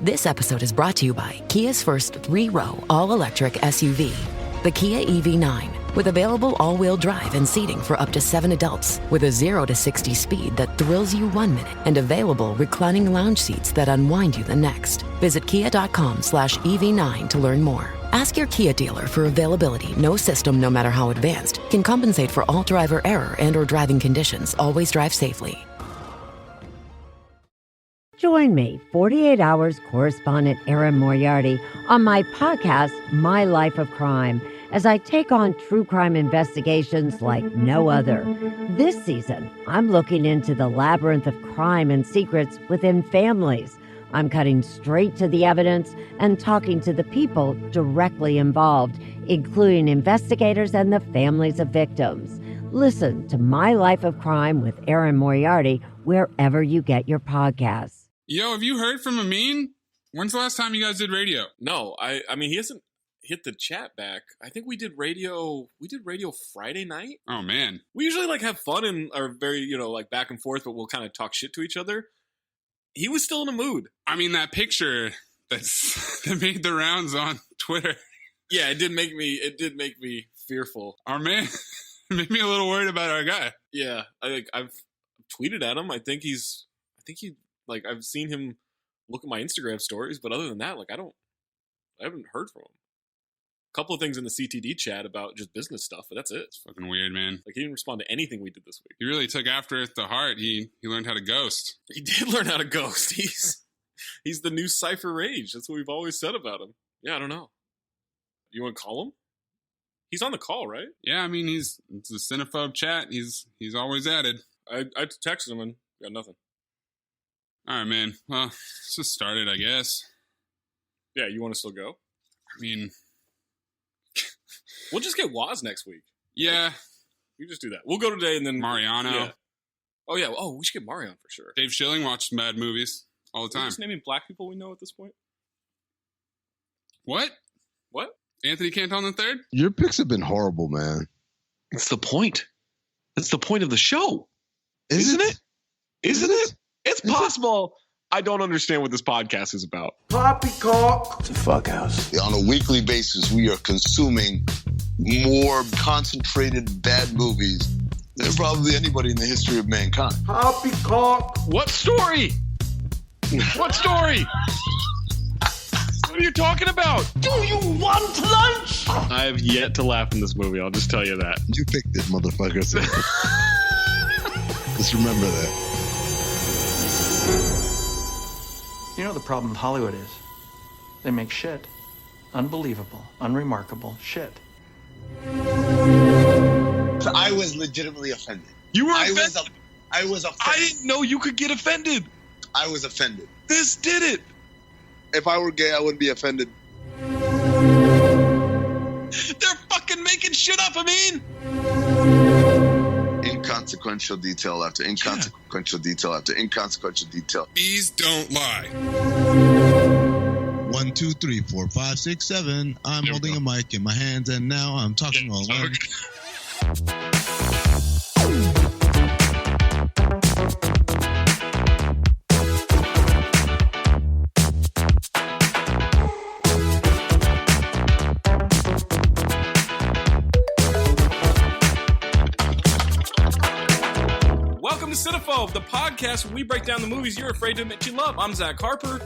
This episode is brought to you by Kia's first 3-row all-electric SUV, the Kia EV9, with available all-wheel drive and seating for up to 7 adults, with a 0 to 60 speed that thrills you 1 minute, and available reclining lounge seats that unwind you the next. Visit kia.com/EV9 to learn more. Ask your Kia dealer for availability. No system, no matter how advanced, can compensate for all driver error and or driving conditions. Always drive safely. Join me, 48 Hours correspondent Erin Moriarty, on my podcast, My Life of Crime, as I take on true crime investigations like no other. This season, I'm looking into the labyrinth of crime and secrets within families. I'm cutting straight to the evidence and talking to the people directly involved, including investigators and the families of victims. Listen to My Life of Crime with Erin Moriarty wherever you get your podcasts. Yo, have you heard from Amin? When's the last time you guys did radio? No, I mean, he hasn't hit the chat back. I think we did radio Friday night. Oh, man. We usually, like, have fun and are very, like, back and forth, but we'll kind of talk shit to each other. He was still in a mood. I mean, that picture that made the rounds on Twitter. Yeah, it did make me fearful. Our man made me a little worried about our guy. Yeah, I've tweeted at him. I've seen him look at my Instagram stories, but other than that, I haven't heard from him. A couple of things in the CTD chat about just business stuff, but that's it. It's fucking weird, man. He didn't respond to anything we did this week. He really took after it to heart. He learned how to ghost. He did learn how to ghost. He's the new Cypher Rage. That's what we've always said about him. Yeah, I don't know. You want to call him? He's on the call, right? Yeah, I mean, it's a Cinephobe chat. He's always at it. I texted him and got nothing. All right, man. Well, let's just start it, I guess. Yeah, you want to still go? I mean, we'll just get Waz next week. Yeah. We just do that. We'll go today and then Mariano. Yeah. Oh, yeah. Oh, we should get Mariano for sure. Dave Schilling watched bad movies all the time. Are you just naming black people we know at this point? What? Anthony Canton III? Your picks have been horrible, man. It's the point. It's the point of the show. Isn't it? Isn't it? It's possible. I don't understand what this podcast is about. Poppycock. It's a fuck house. On a weekly basis, we are consuming more concentrated bad movies than probably anybody in the history of mankind. Poppycock. What story? What story? What are you talking about? Do you want lunch? I have yet to laugh in this movie. I'll just tell you that. You picked it, motherfucker. So just remember that. You know the problem with Hollywood is? They make shit. Unbelievable, unremarkable shit. I was legitimately offended. You were offended? I was offended. I didn't know you could get offended. I was offended. This did it. If I were gay, I wouldn't be offended. They're fucking making shit up, Amin. Inconsequential detail after inconsequential detail after inconsequential detail. Bees don't lie. 1, 2, 3, 4, 5, 6, 7. I'm holding a mic in my hands, and now I'm talking all alone. Welcome to Cinephobe, the podcast where we break down the movies you're afraid to admit you love. I'm Zach Harper.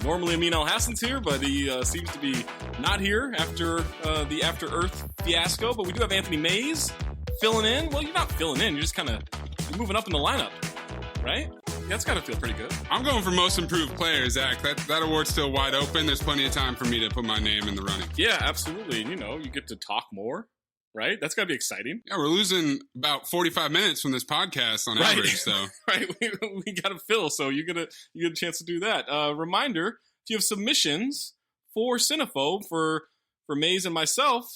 Normally Amin Al-Hassan's here, but he seems to be not here after the After Earth fiasco. But we do have Anthony Mays filling in. Well, you're not filling in. You're just kind of moving up in the lineup, right? That's got to feel pretty good. I'm going for most improved player, Zach. That award's still wide open. There's plenty of time for me to put my name in the running. Yeah, absolutely. And, you get to talk more, right? That's got to be exciting. Yeah, we're losing about 45 minutes from this podcast on average, so. Right, we got to fill, so you get a chance to do that. Reminder, if you have submissions for Cinephobe, for Maze and myself,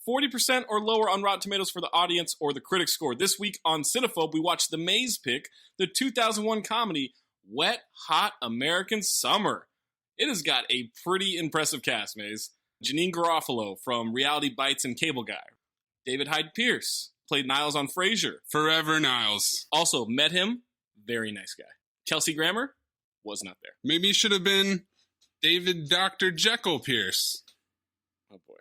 40% or lower on Rotten Tomatoes for the audience or the critic score. This week on Cinephobe, we watched the Maze pick, the 2001 comedy, Wet Hot American Summer. It has got a pretty impressive cast, Maze. Janine Garofalo from Reality Bites and Cable Guy. David Hyde Pierce played Niles on Frasier. Forever Niles. Also, met him. Very nice guy. Kelsey Grammer was not there. Maybe he should have been David Dr. Jekyll Pierce. Oh, boy.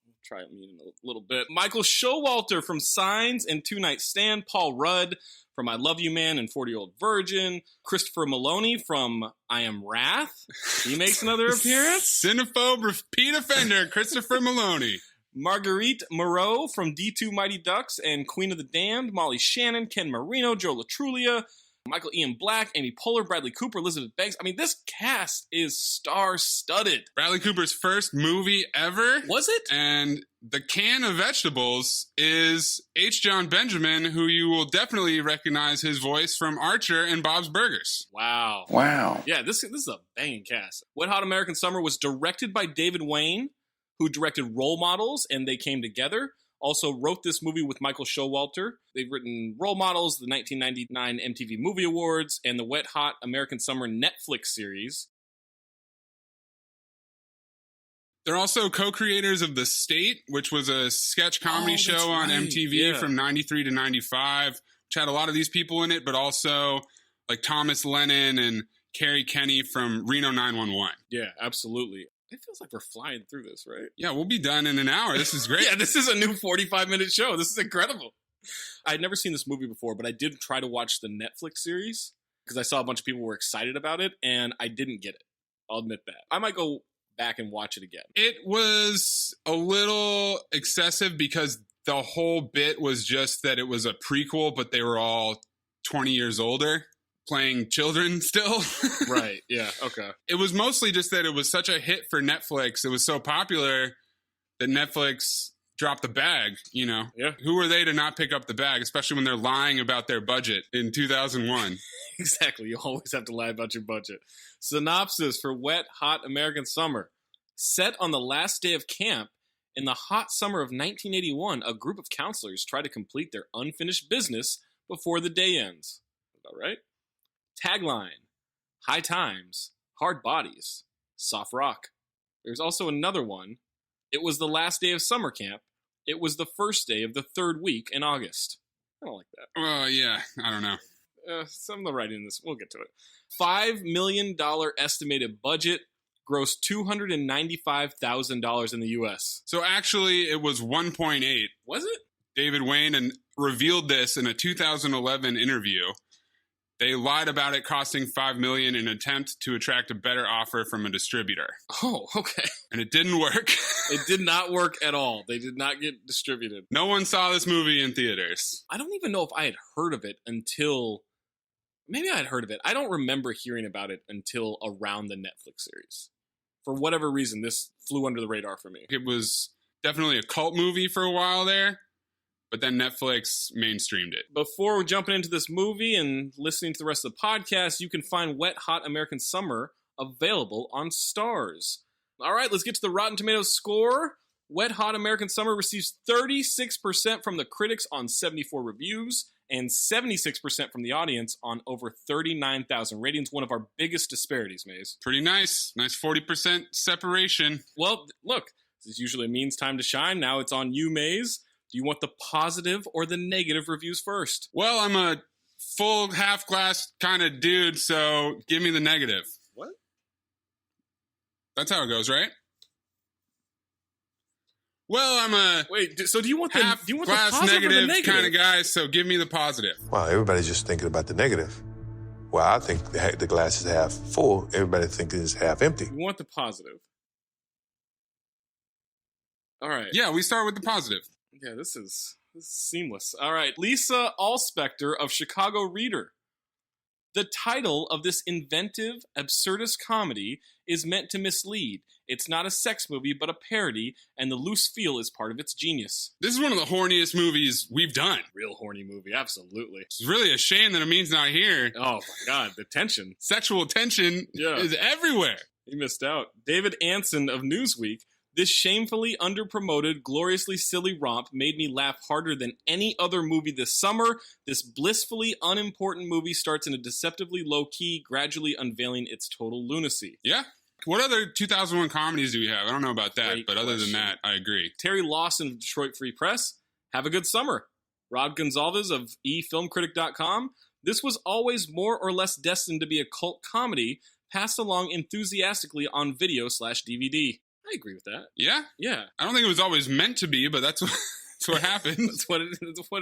We'll try Amin in a little bit. Michael Showalter from Signs and Two Night Stand. Paul Rudd from I Love You Man and 40-Year-Old Virgin. Christopher Maloney from I Am Wrath. He makes another appearance. Cinephobe repeat offender, Christopher Maloney. Marguerite Moreau from D2 Mighty Ducks and Queen of the Damned. Molly Shannon, Ken Marino, Joe Latrulia, Michael Ian Black, Amy Poehler, Bradley Cooper, Elizabeth Banks. I mean, this cast is star-studded. Bradley Cooper's first movie ever. Was it? And the can of vegetables is H. John Benjamin, who you will definitely recognize his voice from Archer and Bob's Burgers. Wow. Yeah, this is a banging cast. Wet Hot American Summer was directed by David Wayne, who directed Role Models, and They Came Together. Also wrote this movie with Michael Showalter. They've written Role Models, the 1999 MTV Movie Awards, and the Wet Hot American Summer Netflix series. They're also co-creators of The State, which was a sketch comedy show on MTV from 93 to 95, which had a lot of these people in it, but also like Thomas Lennon and Carrie Kenny from Reno 911. Yeah, absolutely. It feels like we're flying through this, right? Yeah, we'll be done in an hour. This is great. Yeah, this is a new 45-minute show. This is incredible. I had never seen this movie before, but I did try to watch the Netflix series because I saw a bunch of people were excited about it, and I didn't get it. I'll admit that. I might go back and watch it again. It was a little excessive because the whole bit was just that it was a prequel, but they were all 20 years older, playing children still. Right, yeah, okay. It was mostly just that it was such a hit for Netflix. It was so popular that Netflix dropped the bag, you know? Yeah. Who are they to not pick up the bag, especially when they're lying about their budget in 2001? Exactly, you always have to lie about your budget. Synopsis for Wet Hot American Summer. Set on the last day of camp, in the hot summer of 1981, a group of counselors try to complete their unfinished business before the day ends. About right? Tagline, high times, hard bodies, soft rock. There's also another one. It was the last day of summer camp. It was the first day of the third week in August. I don't like that. Yeah, I don't know. Some of the writing in this, we'll get to it. $5 million estimated budget, grossed $295,000 in the U.S. So actually, it was 1.8. Was it? David Wayne revealed this in a 2011 interview. They lied about it costing $5 million in an attempt to attract a better offer from a distributor. Oh, okay. And it didn't work. It did not work at all. They did not get distributed. No one saw this movie in theaters. I don't even know if I had heard of it until... Maybe I had heard of it. I don't remember hearing about it until around the Netflix series. For whatever reason, this flew under the radar for me. It was definitely a cult movie for a while there. But then Netflix mainstreamed it. Before jumping into this movie and listening to the rest of the podcast, you can find Wet Hot American Summer available on Stars. All right, let's get to the Rotten Tomatoes score. Wet Hot American Summer receives 36% from the critics on 74 reviews and 76% from the audience on over 39,000 ratings. One of our biggest disparities, Maze. Pretty nice. Nice 40% separation. Well, look, this is usually Amin's time to shine. Now it's on you, Maze. Do you want the positive or the negative reviews first? Well, I'm a full half glass kind of dude, so give me the negative. What? That's how it goes, right? Well, I'm a so do you want the glass positive or the negative kind of guy, so give me the positive. Wow, everybody's just thinking about the negative. Well, I think the glass is half full. Everybody thinks it's half empty. You want the positive. All right. Yeah, we start with the positive. Yeah, this is seamless. All right, Lisa Allspector of Chicago Reader. The title of this inventive, absurdist comedy is meant to mislead. It's not a sex movie, but a parody, and the loose feel is part of its genius. This is one of the horniest movies we've done. Real horny movie, absolutely. It's really a shame that Amin's not here. Oh my God, the tension. Sexual tension is everywhere. He missed out. David Anson of Newsweek. This shamefully underpromoted, gloriously silly romp made me laugh harder than any other movie this summer. This blissfully unimportant movie starts in a deceptively low key, gradually unveiling its total lunacy. Yeah. What other 2001 comedies do we have? I don't know about that, but other than that, I agree. Terry Lawson of Detroit Free Press. Have a good summer. Rod Gonzalez of eFilmcritic.com. This was always more or less destined to be a cult comedy, passed along enthusiastically on video/DVD. I agree with that. Yeah? Yeah. I don't think it was always meant to be, but that's what happened. That's what it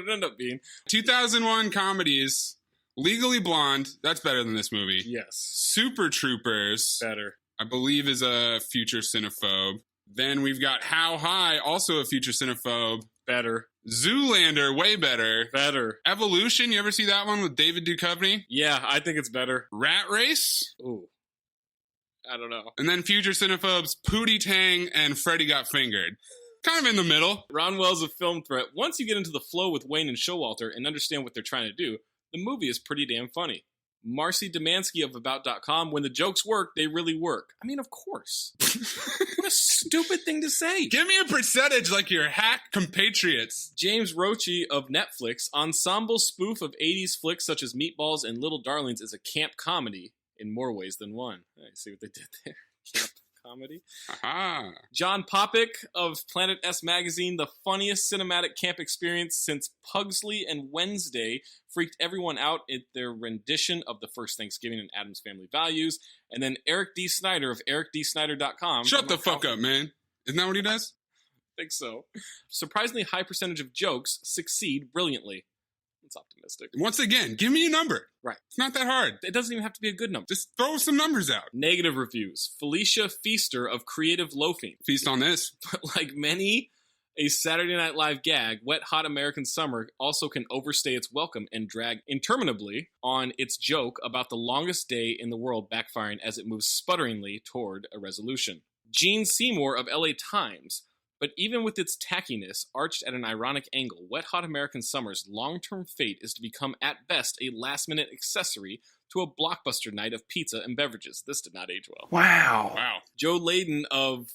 ended up being. 2001 comedies. Legally Blonde. That's better than this movie. Yes. Super Troopers. Better. I believe is a future cinephobe. Then we've got How High, also a future cinephobe. Better. Zoolander, way better. Better. Evolution, you ever see that one with David Duchovny? Yeah, I think it's better. Rat Race? Ooh. I don't know. And then future cinephobes, Pootie Tang and Freddy Got Fingered. Kind of in the middle. Ron Wells of Film Threat. Once you get into the flow with Wayne and Showalter and understand what they're trying to do, the movie is pretty damn funny. Marcy Demansky of About.com, when the jokes work, they really work. I mean, of course. What a stupid thing to say. Give me a percentage like your hack compatriots. James Roche of Netflix, ensemble spoof of 80s flicks such as Meatballs and Little Darlings is a camp comedy in more ways than one. I see what they did there. Camp comedy. Aha. John Popik of Planet S Magazine, the funniest cinematic camp experience since Pugsley and Wednesday freaked everyone out at their rendition of The First Thanksgiving and Addams Family Values. And then Eric D. Snyder of EricDSnyder.com. Shut the fuck up, man. Isn't that what he does? I think so. Surprisingly high percentage of jokes succeed brilliantly. It's optimistic. Once again, give me a number. Right. It's not that hard. It doesn't even have to be a good number. Just throw some numbers out. Negative reviews. Felicia Feaster of Creative Loafing. Feast on this. But like many a Saturday Night Live gag, Wet Hot American Summer also can overstay its welcome and drag interminably on its joke about the longest day in the world backfiring as it moves sputteringly toward a resolution. Gene Seymour of LA Times. But even with its tackiness, arched at an ironic angle, Wet Hot American Summer's long-term fate is to become at best a last-minute accessory to a blockbuster night of pizza and beverages. This did not age well. Wow. Joe Layden of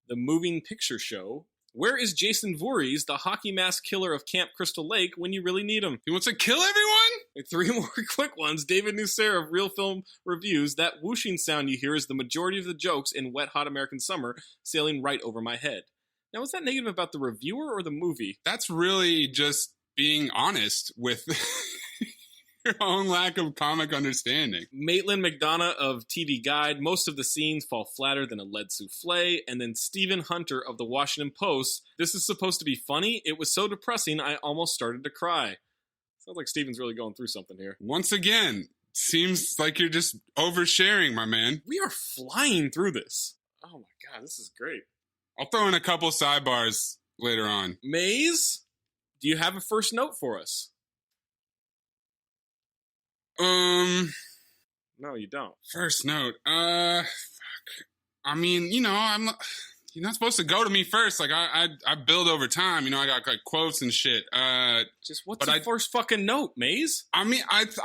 The Moving Picture Show. Where is Jason Voorhees, the hockey mask killer of Camp Crystal Lake, when you really need him? He wants to kill everyone? 3 more quick ones. David Nussera of Real Film Reviews. That whooshing sound you hear is the majority of the jokes in Wet Hot American Summer sailing right over my head. Now, was that negative about the reviewer or the movie? That's really just being honest with your own lack of comic understanding. Maitland McDonough of TV Guide. Most of the scenes fall flatter than a lead souffle. And then Stephen Hunter of the Washington Post. This is supposed to be funny. It was so depressing, I almost started to cry. Sounds like Stephen's really going through something here. Once again, seems like you're just oversharing, my man. We are flying through this. Oh my God, this is great. I'll throw in a couple sidebars later on. Maze, do you have a first note for us? No, you don't. First note. Fuck. I mean, you're not supposed to go to me first. Like I build over time. I got like quotes and shit. Just what's the first fucking note, Maze? I mean,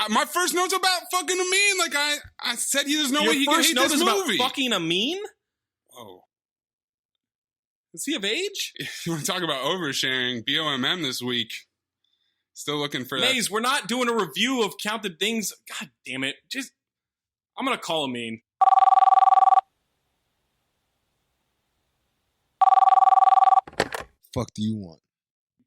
my first note's about fucking Amin. Like I said, there's no way he can hate this movie. Your first note is about fucking Amin? Whoa. Is he of age? If you want to talk about oversharing, BOMM this week. Still looking for Maze, we're not doing a review of Counted Things. God damn it. I'm going to call Amin. Fuck do you want?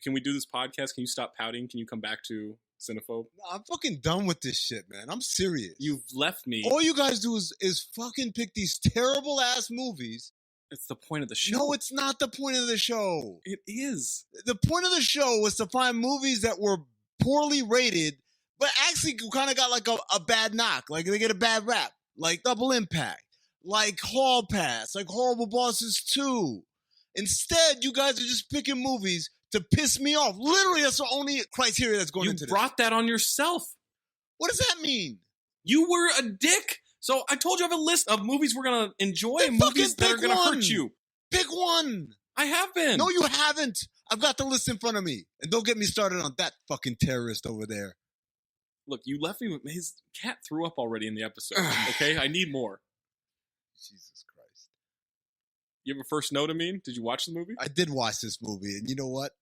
Can we do this podcast? Can you stop pouting? Can you come back to Cinephobe? No, I'm fucking done with this shit, man. I'm serious. You've left me. All you guys do is fucking pick these terrible ass movies. It's the point of the show. No, it's not the point of the show. It is. The point of the show was to find movies that were poorly rated, but actually kind of got like a bad knock. Like they get a bad rap. Like Double Impact. Like Hall Pass. Like Horrible Bosses 2. Instead, you guys are just picking movies to piss me off. Literally, that's the only criteria that's going into this. You brought that on yourself. What does that mean? You were a dick. So I told you I have a list of movies we're going to enjoy and movies that are going to hurt you. Pick one. I have been. No, you haven't. I've got the list in front of me. And don't get me started on that fucking terrorist over there. Look, you left me with his cat threw up already in the episode. Okay, I need more. Jesus Christ. You have a first note, Amin? Did you watch the movie? I did watch this movie. And you know what?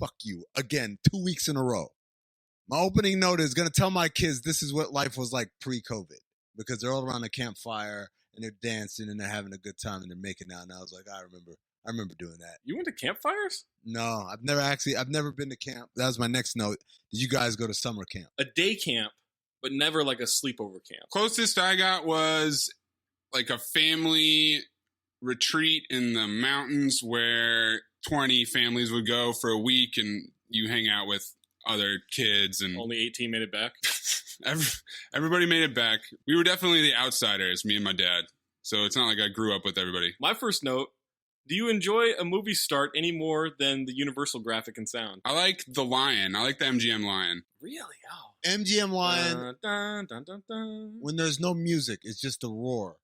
Fuck you. Again, 2 weeks in a row. My opening note is going to tell my kids this is what life was like pre-COVID. Because they're all around the campfire and they're dancing and they're having a good time and they're making out. And I was like, I remember doing that. You went to campfires? No, I've never been to camp. That was my next note. Did you guys go to summer camp? A day camp, but never like a sleepover camp. Closest I got was like a family retreat in the mountains where 20 families would go for a week, and you hang out with other kids. And only 18 made it back. Everybody made it back. We were definitely the outsiders, me and my dad. So it's not like I grew up with everybody. My first note, do you enjoy a movie start any more than the Universal graphic and sound? I like the lion. I like the MGM lion. Really? Oh. MGM lion, Dun, dun, dun, dun. when there's no music, it's just a roar.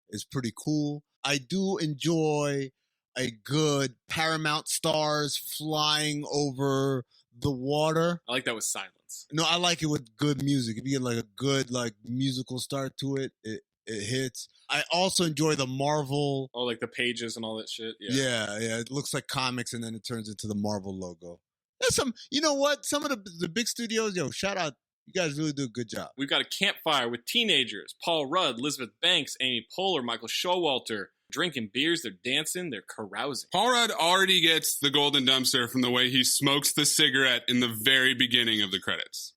It's pretty cool. I do enjoy a good Paramount stars flying over the water. I like that with silence. No, I like it with good music. If you get like a good like musical start to it, it hits. I also enjoy the Marvel. Oh, like the pages and all that shit. Yeah. It looks like comics, and then it turns into the Marvel logo. There's some, you know what? Some of the big studios, shout out. You guys really do a good job. We've got a campfire with teenagers. Paul Rudd, Elizabeth Banks, Amy Poehler, Michael Showalter. Drinking beers, they're dancing, they're carousing. Paul Rudd already gets the golden dumpster from the way he smokes the cigarette in the very beginning of the credits.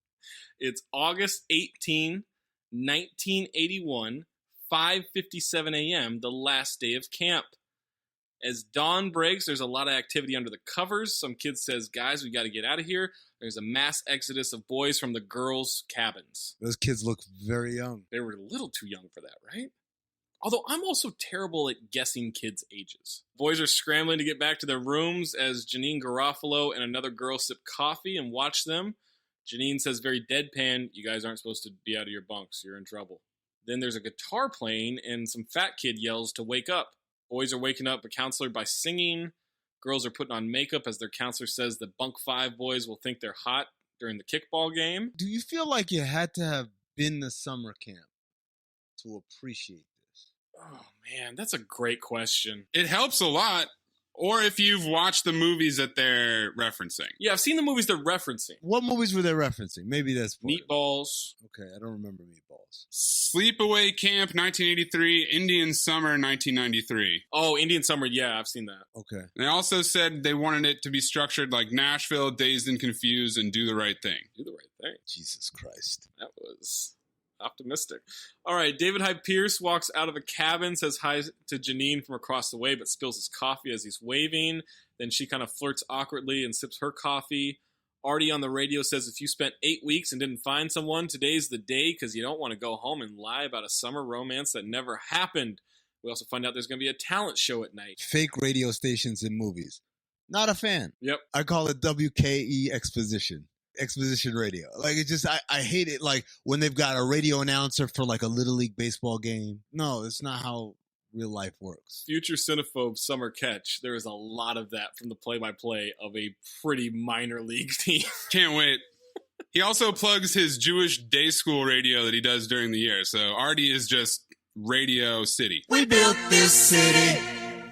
It's August 18, 1981, 5:57 a.m., the last day of camp. As dawn breaks, there's a lot of activity under the covers. Some kid says, guys, we got to get out of here. There's a mass exodus of boys from the girls' cabins. Those kids look very young. They were a little too young for that, right? Although I'm also terrible at guessing kids' ages. Boys are scrambling to get back to their rooms as Janine Garofalo and another girl sip coffee and watch them. Janine says very deadpan, you guys aren't supposed to be out of your bunks. You're in trouble. Then there's a guitar playing and some fat kid yells to wake up. Boys are waking up the counselor by singing. Girls are putting on makeup as their counselor says the Bunk 5 boys will think they're hot during the kickball game. Do you feel like you had to have been to summer camp to appreciate this? Oh, man, that's a great question. It helps a lot. Or if you've watched the movies that they're referencing. Yeah, I've seen the movies they're referencing. What movies were they referencing? Maybe that's Meatballs. Okay, I don't remember Meatballs. Sleepaway Camp, 1983. Indian Summer, 1993. Oh, Indian Summer, yeah, I've seen that. Okay. They also said they wanted it to be structured like Nashville, Dazed and Confused, and Do the Right Thing. Do the Right Thing. Jesus Christ. That was optimistic. All right, David Hyde Pierce walks out of a cabin, says hi to Janine from across the way, but spills his coffee as he's waving. Then she kind of flirts awkwardly and sips her coffee. Artie on the radio says if you spent 8 weeks and didn't find someone, today's the day because you don't want to go home and lie about a summer romance that never happened. We also find out there's going to be a talent show at night. Fake radio stations in movies. Not a fan. Yep. I call it WKE Exposition radio. Like, it just, I hate it. Like when they've got a radio announcer for like a Little League baseball game. No, it's not how real life works. Future Cinephobe summer catch. There is a lot of that from the play-by-play of a pretty minor league team. Can't wait. He also plugs his Jewish day school radio that he does during the year. So Artie is just Radio City. We built this city.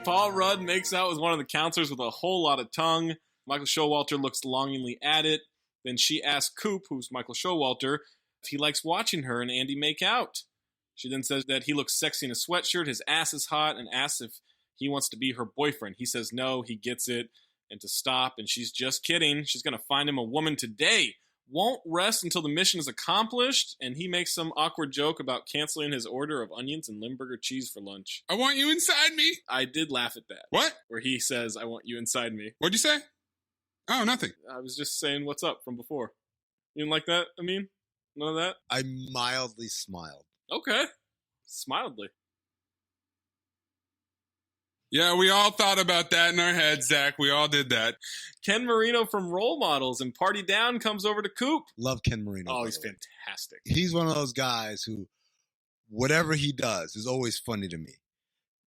Paul Rudd makes out with one of the counselors with a whole lot of tongue. Michael Showalter looks longingly at it. Then she asks Coop, who's Michael Showalter, if he likes watching her and Andy make out. She then says that he looks sexy in a sweatshirt, his ass is hot, and asks if he wants to be her boyfriend. He says no, he gets it, and to stop, and she's just kidding. She's going to find him a woman today. Won't rest until the mission is accomplished, and he makes some awkward joke about canceling his order of onions and Limburger cheese for lunch. I want you inside me. I did laugh at that. What? Where he says, I want you inside me. What'd you say? Oh, nothing. I was just saying what's up from before. You didn't like that, Amin? None of that? I mildly smiled. Okay. Smildly. Yeah, we all thought about that in our heads, Zach. We all did that. Ken Marino from Role Models and Party Down comes over to Coop. Love Ken Marino. Oh, he's fantastic. He's one of those guys who, whatever he does, is always funny to me.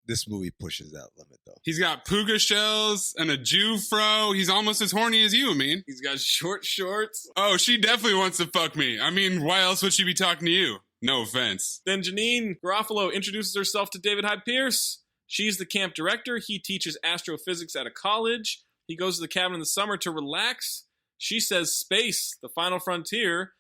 This movie pushes that limit, though. He's got puka shells and a Jew fro. He's almost as horny as you, Amin. He's got short shorts. Oh, she definitely wants to fuck me. I mean, why else would she be talking to you? No offense. Then Janine Garofalo introduces herself to David Hyde Pierce. She's the camp director. He teaches astrophysics at a college. He goes to the cabin in the summer to relax. She says space, the final frontier.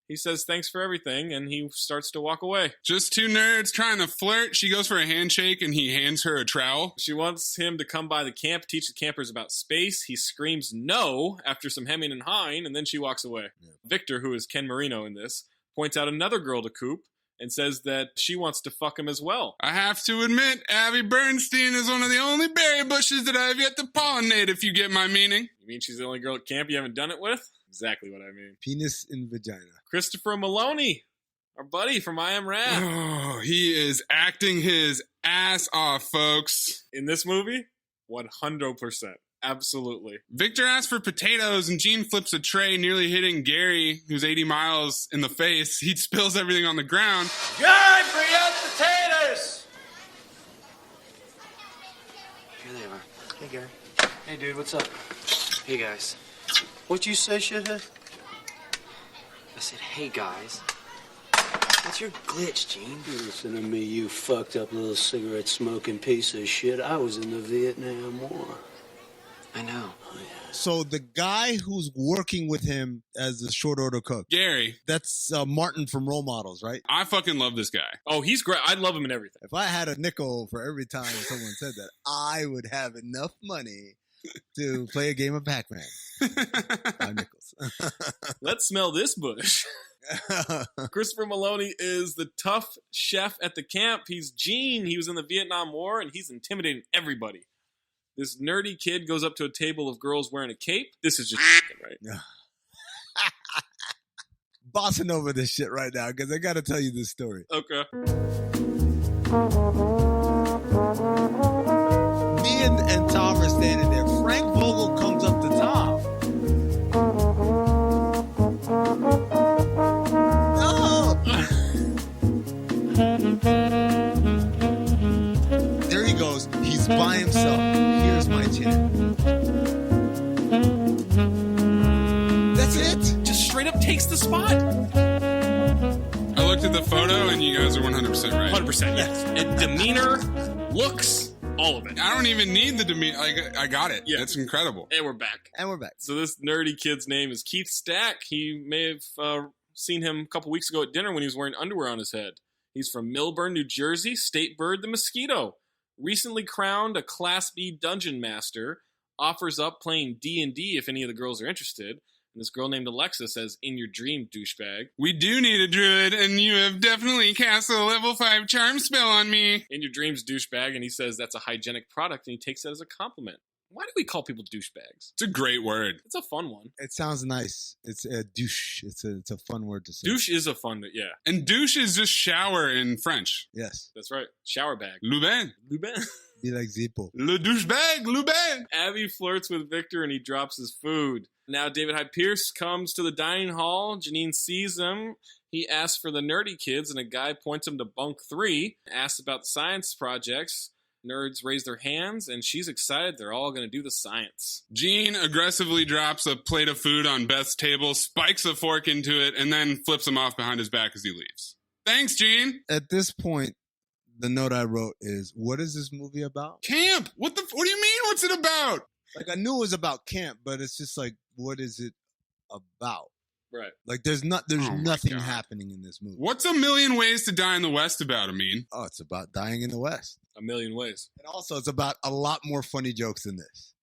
He says thanks for everything, and he starts to walk away. Just two nerds trying to flirt. She goes for a handshake, and he hands her a trowel. She wants him to come by the camp, teach the campers about space. He screams no after some hemming and hawing, and then she walks away. Yeah. Victor, who is Ken Marino in this, points out another girl to Coop. and says that she wants to fuck him as well. I have to admit, Abby Bernstein is one of the only berry bushes that I have yet to pollinate, if you get my meaning. You mean she's the only girl at camp you haven't done it with? Exactly what I mean. Penis in vagina. Christopher Maloney, our buddy from I Am Rad. Oh, he is acting his ass off, folks. In this movie, 100%. Absolutely. Victor asks for potatoes, and Gene flips a tray, nearly hitting Gary, who's 80 miles, in the face. He spills everything on the ground. Guy, bring out potatoes! Here they are. Hey, Gary. Hey, dude, what's up? Hey, guys. What'd you say, shithead? I said, hey, guys. What's your glitch, Gene? Listen to me, you fucked up little cigarette-smoking piece of shit. I was in the Vietnam War. I know. Oh, yeah. So the guy who's working with him as a short order cook, Gary. That's Martin from Role Models, right? I fucking love this guy. Oh, he's great. I love him in everything. If I had a nickel for every time someone said that, I would have enough money to play a game of Pac-Man. 5 nickels. Let's smell this bush. Christopher Maloney is the tough chef at the camp. He's Gene. He was in the Vietnam War, and he's intimidating everybody. This nerdy kid goes up to a table of girls wearing a cape. This is just right? Bossing over this shit right now because I got to tell you this story. Okay. Me and Tom are standing there. Frank Vogel comes up to Tom. No! There he goes. He's by himself. Here's my chin. That's it. Just straight up takes the spot. I looked at the photo, and you guys are 100% right. 100%, yes. And demeanor, looks, all of it. I don't even need the demeanor. I got it. Yeah. It's incredible. And we're back. So this nerdy kid's name is Keith Stack. He may have seen him a couple weeks ago at dinner when he was wearing underwear on his head. He's from Millburn, New Jersey. State bird, the mosquito. Recently crowned a Class B dungeon master. Offers up playing D&D if any of the girls are interested. And this girl named Alexa says, in your dream, douchebag. We do need a druid, and you have definitely cast a level 5 charm spell on me. In your dreams, douchebag. And he says that's a hygienic product, and he takes that as a compliment. Why do we call people douchebags? It's a great word. It's a fun one. It sounds nice. It's a douche. It's a fun word to say. Douche is a fun, yeah. And douche is just shower in French. Yes. That's right. Shower bag. Lubin. Be like Zippo. Le douchebag, Lubin. Abby flirts with Victor, and he drops his food. Now David Hyde Pierce comes to the dining hall. Janine sees him. He asks for the nerdy kids, and a guy points him to bunk 3. Asks about the science projects. Nerds raise their hands, and she's excited. They're all going to do the science. Gene aggressively drops a plate of food on Beth's table, spikes a fork into it, and then flips him off behind his back as he leaves. Thanks, Gene. At this point, the note I wrote is, what is this movie about? Camp. What do you mean? What's it about? Like, I knew it was about camp, but it's just like, what is it about? Right. Like, there's nothing happening in this movie. What's A Million Ways to Die in the West about, Amin? Oh, it's about dying in the West. A million ways. And also, it's about a lot more funny jokes than this.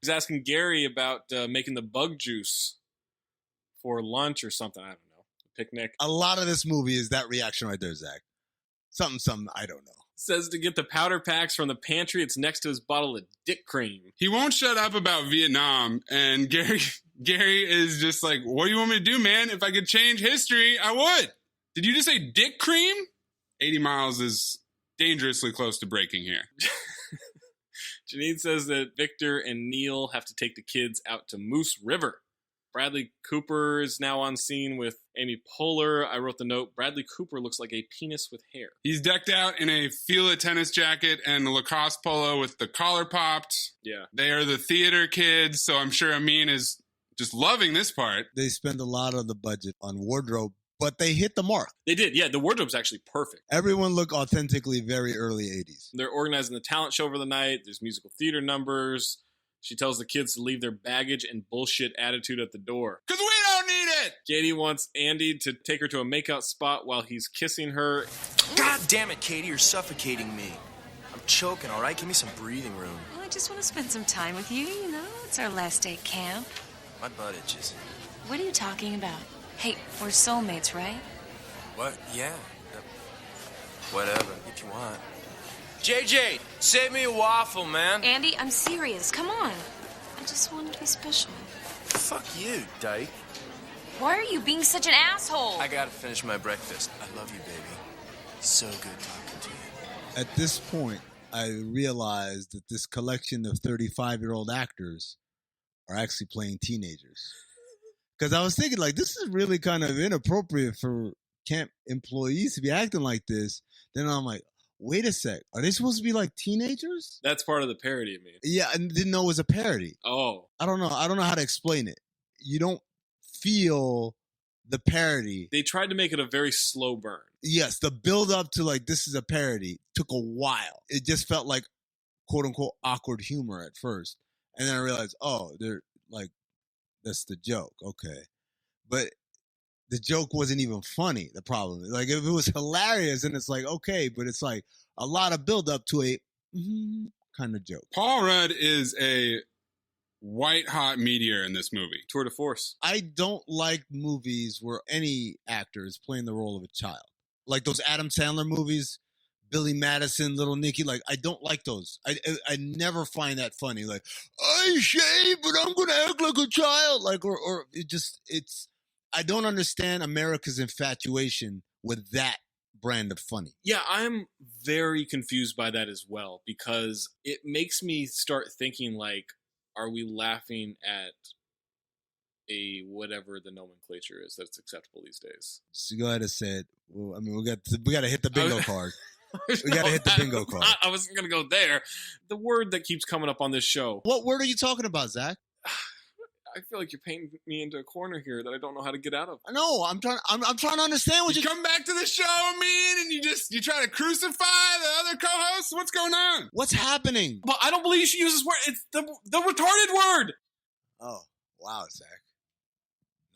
He's asking Gary about making the bug juice for lunch or something. I don't know. A picnic. A lot of this movie is that reaction right there, Zach. Something, I don't know. Says to get the powder packs from the pantry. It's next to his bottle of dick cream. He won't shut up about Vietnam, and Gary is just like, what do you want me to do, man? If I could change history, I would. Did you just say dick cream? 80 miles is dangerously close to breaking here. Janine says that Victor and Neil have to take the kids out to Moose River. Bradley Cooper is now on scene with Amy Poehler. I wrote the note, Bradley Cooper looks like a penis with hair. He's decked out in a Fila tennis jacket and a Lacoste polo with the collar popped. Yeah. They are the theater kids, so I'm sure Amin is just loving this part. They spend a lot of the budget on wardrobe, but they hit the mark. They did, yeah. The wardrobe's actually perfect. Everyone looked authentically very early 80s. They're organizing the talent show over the night. There's musical theater numbers. She tells the kids to leave their baggage and bullshit attitude at the door. Because we don't need it! Katie wants Andy to take her to a makeout spot while he's kissing her. God damn it, Katie, you're suffocating me. I'm choking, all right? Give me some breathing room. Well, I just want to spend some time with you, you know? It's our last day at camp. My butt itches. What are you talking about? Hey, we're soulmates, right? What? Yeah. Whatever, if you want. JJ, save me a waffle, man. Andy, I'm serious. Come on. I just wanted to be special. Fuck you, dyke. Why are you being such an asshole? I gotta finish my breakfast. I love you, baby. So good talking to you. At this point, I realized that this collection of 35-year-old actors are actually playing teenagers. Because I was thinking, like, this is really kind of inappropriate for camp employees to be acting like this. Then I'm like, wait a sec. Are they supposed to be like teenagers? That's part of the parody, I mean. Yeah, I didn't know it was a parody. Oh. I don't know. I don't know how to explain it. You don't feel the parody. They tried to make it a very slow burn. Yes, the build up to like this is a parody took a while. It just felt like quote unquote awkward humor at first. And then I realized, oh, they're like, that's the joke. Okay. But the joke wasn't even funny. The problem, like, if it was hilarious, and it's like, okay, but it's like a lot of build up to a kind of joke. Paul Rudd is a white hot meteor in this movie. Tour de force. I don't like movies where any actor is playing the role of a child, like those Adam Sandler movies, Billy Madison, Little Nicky. Like, I don't like those. I never find that funny. Like, I shave, but I'm gonna act like a child. Like, or it's. I don't understand America's infatuation with that brand of funny. Yeah, I'm very confused by that as well, because it makes me start thinking, like, are we laughing at a whatever the nomenclature is that's acceptable these days? So go ahead and say it. Well, I mean, we got to hit the bingo card. We got to hit the bingo card. I wasn't going to go there. The word that keeps coming up on this show. What word are you talking about, Zach? I feel like you're painting me into a corner here that I don't know how to get out of. No, I'm trying to understand what you come back to the show, Amin, and you try to crucify the other co-hosts. What's going on? What's happening? Well, I don't believe you should use this word. It's the retarded word. Oh, wow, Zach.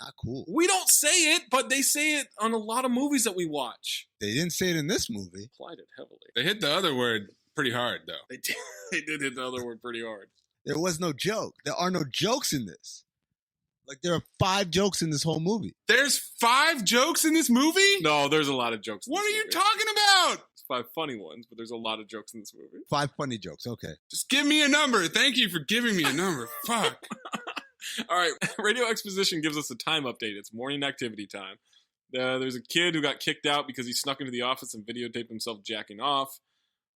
Not cool. We don't say it, but they say it on a lot of movies that we watch. They didn't say it in this movie. Applied it heavily. They hit the other word pretty hard, though. They did hit the other word pretty hard. There was no joke. There are no jokes in this. Like, there are 5 jokes in this whole movie. There's 5 jokes in this movie? No, there's a lot of jokes. What are you talking about? It's 5 funny ones, but there's a lot of jokes in this movie. 5 funny jokes. Okay. Just give me a number. Thank you for giving me a number. Fuck. All right. Radio Exposition gives us a time update. It's morning activity time. There's a kid who got kicked out because he snuck into the office and videotaped himself jacking off.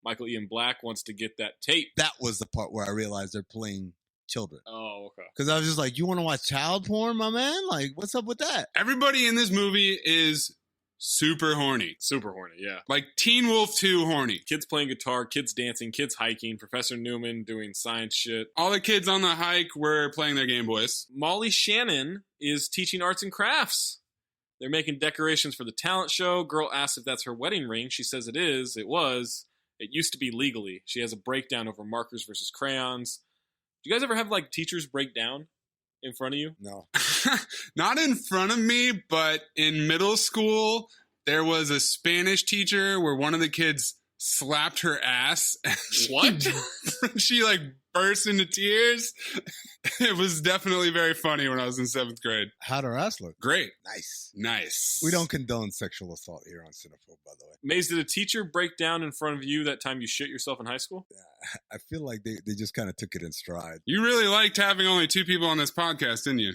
Michael Ian Black wants to get that tape. That was the part where I realized they're playing children. Oh, okay. Because I was just like, you want to watch child porn, my man? Like, what's up with that? Everybody in this movie is super horny. Super horny, yeah. Like Teen Wolf 2 horny. Kids playing guitar, kids dancing, kids hiking, Professor Newman doing science shit. All the kids on the hike were playing their Game Boys. Molly Shannon is teaching arts and crafts. They're making decorations for the talent show. Girl asks if that's her wedding ring. She says it is. It was. It used to be legally. She has a breakdown over markers versus crayons. Do you guys ever have, like, teachers break down in front of you? No. Not in front of me, but in middle school, there was a Spanish teacher where one of the kids slapped her ass. What? She, like, burst into tears. It was definitely very funny when I was in 7th grade. How'd her ass look? Great. Nice. We don't condone sexual assault here on Cinephobe, by the way. Maze, did a teacher break down in front of you that time you shit yourself in high school? I feel like they just kind of took it in stride. You really liked having only 2 people on this podcast, didn't you?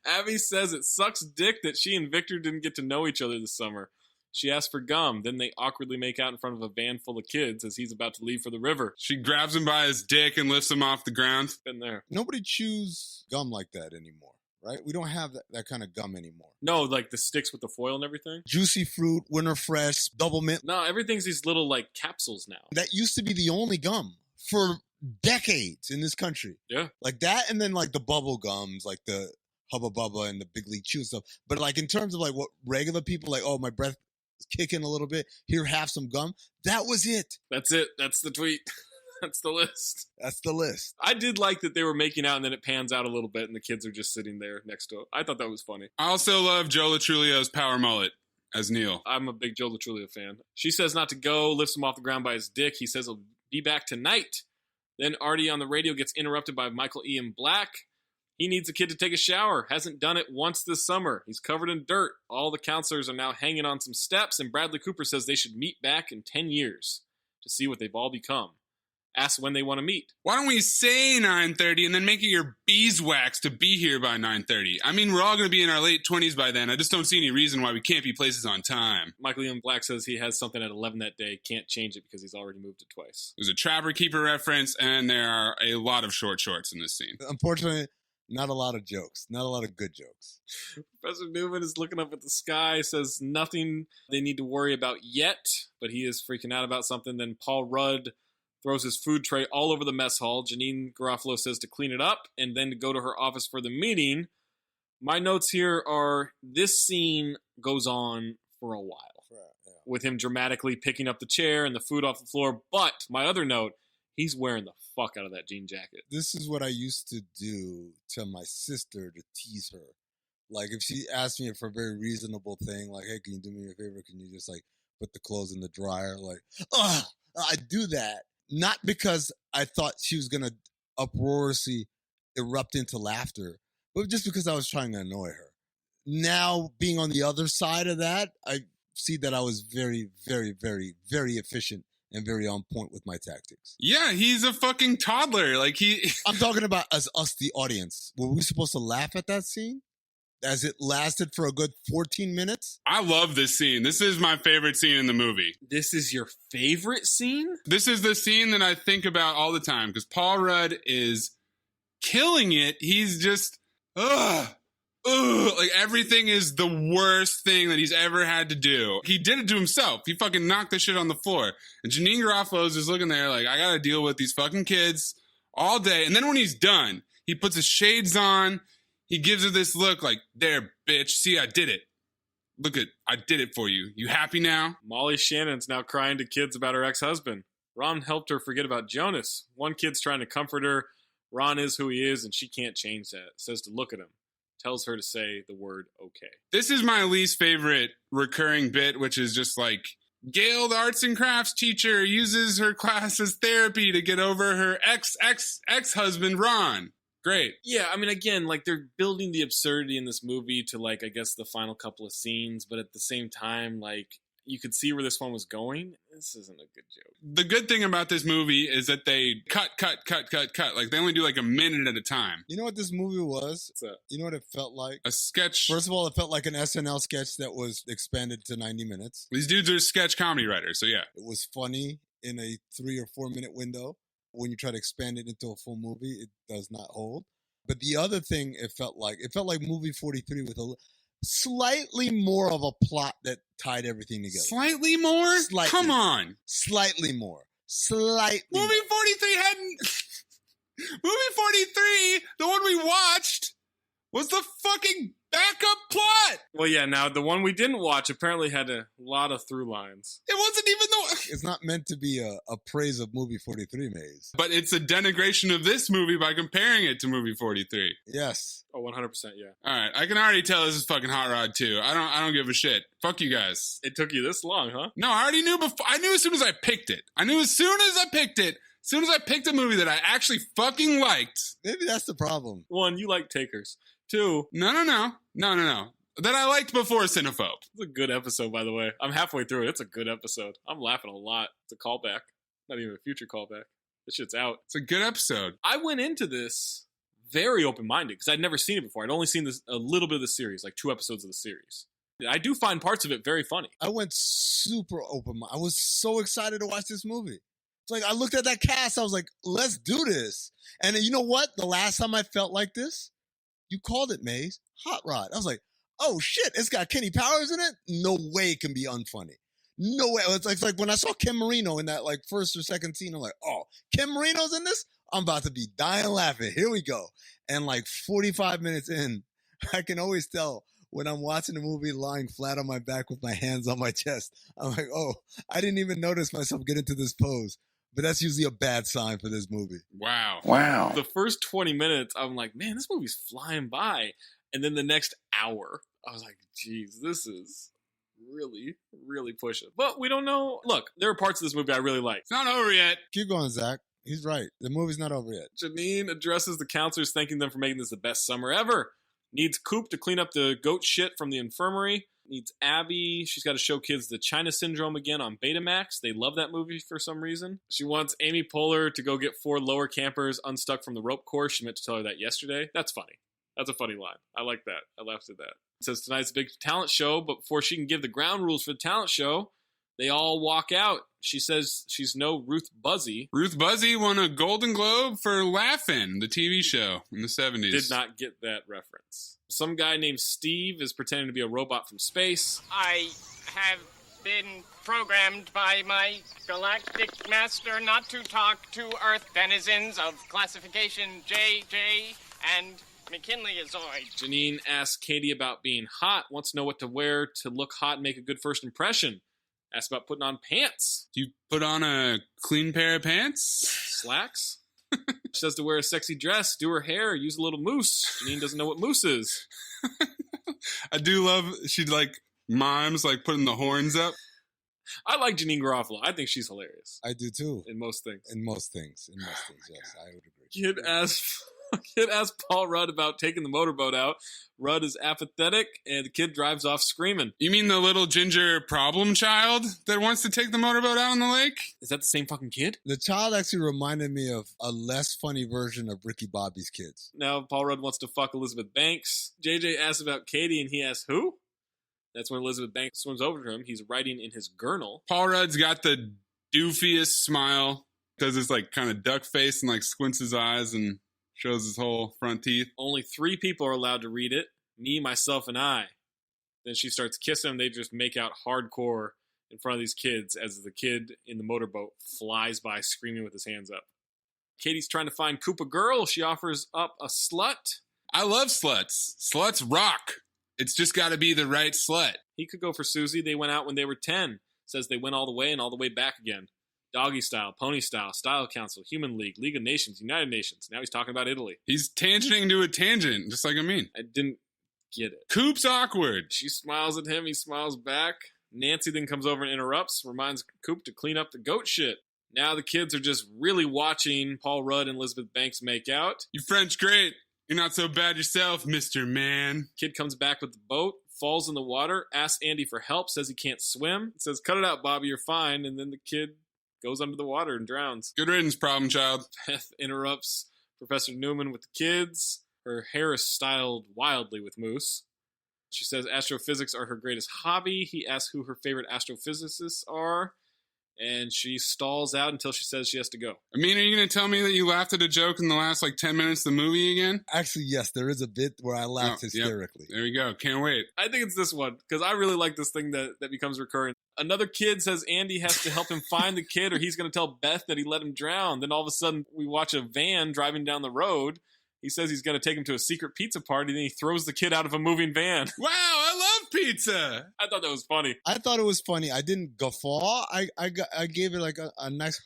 Abby says it sucks dick that she and Victor didn't get to know each other this summer. She asks for gum. Then they awkwardly make out in front of a van full of kids as he's about to leave for the river. She grabs him by his dick and lifts him off the ground. Been there. Nobody chews gum like that anymore, right? We don't have that kind of gum anymore. No, like the sticks with the foil and everything? Juicy fruit, winter fresh, double mint. No, everything's these little, like, capsules now. That used to be the only gum for decades in this country. Yeah. Like that, and then, like, the bubble gums, like the Hubba Bubba and the Big League Chew stuff. But, like, in terms of, like, what regular people, like, oh, my breath kicking a little bit, here, have some gum. That was it. That's it. That's the tweet. That's the list. That's the list. I did like that they were making out and then it pans out a little bit and the kids are just sitting there next to it. I thought that was funny. I also love Joe Latrulio's power mullet as Neil. I'm a big Joe Latrulio fan. She says not to go, lifts him off the ground by his dick. He says he'll be back tonight. Then Artie on the radio gets interrupted by Michael Ian Black. He needs a kid to take a shower. Hasn't done it once this summer. He's covered in dirt. All the counselors are now hanging on some steps, and Bradley Cooper says they should meet back in 10 years to see what they've all become. Ask when they want to meet. Why don't we say 9:30 and then make it your beeswax to be here by 9:30? I mean, we're all going to be in our late 20s by then. I just don't see any reason why we can't be places on time. Michael Ian Black says he has something at 11 that day. Can't change it because he's already moved it twice. There's a Trapper Keeper reference, and there are a lot of short shorts in this scene. Unfortunately, not a lot of jokes. Not a lot of good jokes. Professor Newman is looking up at the sky, says nothing they need to worry about yet, but he is freaking out about something. Then Paul Rudd throws his food tray all over the mess hall. Janine Garofalo says to clean it up and then to go to her office for the meeting. My notes here are this scene goes on for a while, with him dramatically picking up the chair and the food off the floor. But my other note, he's wearing the fuck out of that jean jacket. This is what I used to do to my sister to tease her. Like, if she asked me for a very reasonable thing, like, hey, can you do me a favor? Can you just, like, put the clothes in the dryer? Like, I'd do that. Not because I thought she was going to uproariously erupt into laughter, but just because I was trying to annoy her. Now, being on the other side of that, I see that I was very, very, very, very efficient and very on point with my tactics. Yeah, he's a fucking toddler. Like, I'm talking about as us, the audience. Were we supposed to laugh at that scene? As it lasted for a good 14 minutes? I love this scene. This is my favorite scene in the movie. This is your favorite scene? This is the scene that I think about all the time because Paul Rudd is killing it. He's just, like everything is the worst thing that he's ever had to do. He did it to himself. He fucking knocked the shit on the floor. And Janine Garofalo is just looking there like, I gotta deal with these fucking kids all day. And then when he's done, he puts his shades on. He gives her this look like, there, bitch. See, I did it. Look at, I did it for you. You happy now? Molly Shannon's now crying to kids about her ex-husband. Ron helped her forget about Jonas. One kid's trying to comfort her. Ron is who he is, and she can't change that. Says to look at him. Tells her to say the word okay. This is my least favorite recurring bit, which is just like, Gail, the arts and crafts teacher, uses her class as therapy to get over her ex-husband, Ron. Great. Yeah, I mean, again, like, they're building the absurdity in this movie to, like, I guess the final couple of scenes, but at the same time, like, you could see where this one was going. This isn't a good joke. The good thing about this movie is that they cut. Like, they only do, like, a minute at a time. You know what this movie was? What's that? You know what it felt like? A sketch. First of all, it felt like an SNL sketch that was expanded to 90 minutes. These dudes are sketch comedy writers, so yeah. It was funny in a 3 or 4 minute window. When you try to expand it into a full movie, it does not hold. But the other thing it felt like movie 43 with a slightly more of a plot that tied everything together. Slightly more? Slightly. Come on. Slightly more. Slightly. Movie 43 hadn't... Movie 43, the one we watched, was the fucking backup plot. Well, yeah, now the one we didn't watch apparently had a lot of through lines. It wasn't even the... It's not meant to be a praise of movie 43, Maze. But it's a denigration of this movie by comparing it to movie 43. Yes. Oh, 100%, yeah. All right, I can already tell this is fucking Hot Rod 2. I don't give a shit. Fuck you guys. It took you this long, huh? No, I already knew before. I knew as soon as I picked it. As soon as I picked a movie that I actually fucking liked. Maybe that's the problem. 1, you like Takers. 2. No. That I liked before Cinephobe. It's a good episode, by the way. I'm halfway through it. It's a good episode. I'm laughing a lot. It's a callback. Not even a future callback. This shit's out. It's a good episode. I went into this very open-minded because I'd never seen it before. I'd only seen a little bit of the series, like 2 episodes of the series. I do find parts of it very funny. I went super open-minded. I was so excited to watch this movie. It's like, I looked at that cast, I was like, let's do this. And you know what? The last time I felt like this, you called it, Maze, Hot Rod. I was like, oh shit, it's got Kenny Powers in it? No way it can be unfunny. No way. It's like when I saw Kim Marino in that like first or second scene, I'm like, oh, Kim Marino's in this? I'm about to be dying laughing. Here we go. And like 45 minutes in, I can always tell when I'm watching a movie lying flat on my back with my hands on my chest. I'm like, oh, I didn't even notice myself get into this pose. But that's usually a bad sign for this movie. Wow. The first 20 minutes, I'm like, man, this movie's flying by. And then the next hour, I was like, geez, this is really, really pushing. But we don't know. Look, there are parts of this movie I really like. It's not over yet. Keep going, Zach. He's right. The movie's not over yet. Janine addresses the counselors, thanking them for making this the best summer ever. Needs Coop to clean up the goat shit from the infirmary. Needs Abby. She's got to show kids the China Syndrome again on Betamax. They love that movie for some reason. She wants Amy Poehler to go get 4 lower campers unstuck from the rope course. She meant to tell her that yesterday. That's funny. That's a funny line. I like that. I laughed at that. It says tonight's a big talent show, but before she can give the ground rules for the talent show, they all walk out. She says she's no Ruth Buzzy. Ruth Buzzy won a Golden Globe for Laugh-In, the TV show in the 70s. Did not get that reference. Some guy named Steve is pretending to be a robot from space. I have been programmed by my galactic master not to talk to Earth denizens of classification JJ and McKinley-azoid. Janine asks Katie about being hot, wants to know what to wear to look hot and make a good first impression. Asks about putting on pants. Do you put on a clean pair of pants? Slacks? She says to wear a sexy dress, do her hair, use a little mousse. Janine doesn't know what mousse is. I do love, she like mimes, like putting the horns up. I like Janine Garofalo. I think she's hilarious. I do too. In most things. In most things, yes, I would agree. Kid asks Paul Rudd about taking the motorboat out. Rudd is apathetic, and the kid drives off screaming. You mean the little ginger problem child that wants to take the motorboat out on the lake? Is that the same fucking kid? The child actually reminded me of a less funny version of Ricky Bobby's kids. Now Paul Rudd wants to fuck Elizabeth Banks. JJ asks about Katie, and he asks, who? That's when Elizabeth Banks swims over to him. He's writing in his gurnal. Paul Rudd's got the doofiest smile. Does this like kind of duck face and like squints his eyes and shows his whole front teeth. Only 3 people are allowed to read it. Me, myself, and I. Then she starts kissing him. They just make out hardcore in front of these kids as the kid in the motorboat flies by screaming with his hands up. Katie's trying to find Coop a girl. She offers up a slut. I love sluts. Sluts rock. It's just got to be the right slut. He could go for Susie. They went out when they were 10. Says they went all the way and all the way back again. Doggy Style, Pony Style, Style Council, Human League, League of Nations, United Nations. Now he's talking about Italy. He's tangenting to a tangent, just like Amin. I didn't get it. Coop's awkward. She smiles at him. He smiles back. Nancy then comes over and interrupts, reminds Coop to clean up the goat shit. Now the kids are just really watching Paul Rudd and Elizabeth Banks make out. You French great. You're not so bad yourself, Mr. Man. Kid comes back with the boat, falls in the water, asks Andy for help, says he can't swim. Says, cut it out, Bobby, you're fine. And then the kid goes under the water and drowns. Good riddance, problem child. Beth interrupts Professor Newman with the kids. Her hair is styled wildly with mousse. She says astrophysics are her greatest hobby. He asks who her favorite astrophysicists are. And she stalls out until she says she has to go. I mean, are you going to tell me that you laughed at a joke in the last, 10 minutes of the movie again? Actually, yes, there is a bit where I laughed hysterically. Yep. There we go. Can't wait. I think it's this one, because I really like this thing that becomes recurrent. Another kid says Andy has to help him find the kid, or he's going to tell Beth that he let him drown. Then all of a sudden, we watch a van driving down the road. He says he's going to take him to a secret pizza party, then he throws the kid out of a moving van. Wow, I love pizza. I thought that was funny. I thought it was funny. I didn't guffaw. I gave it a nice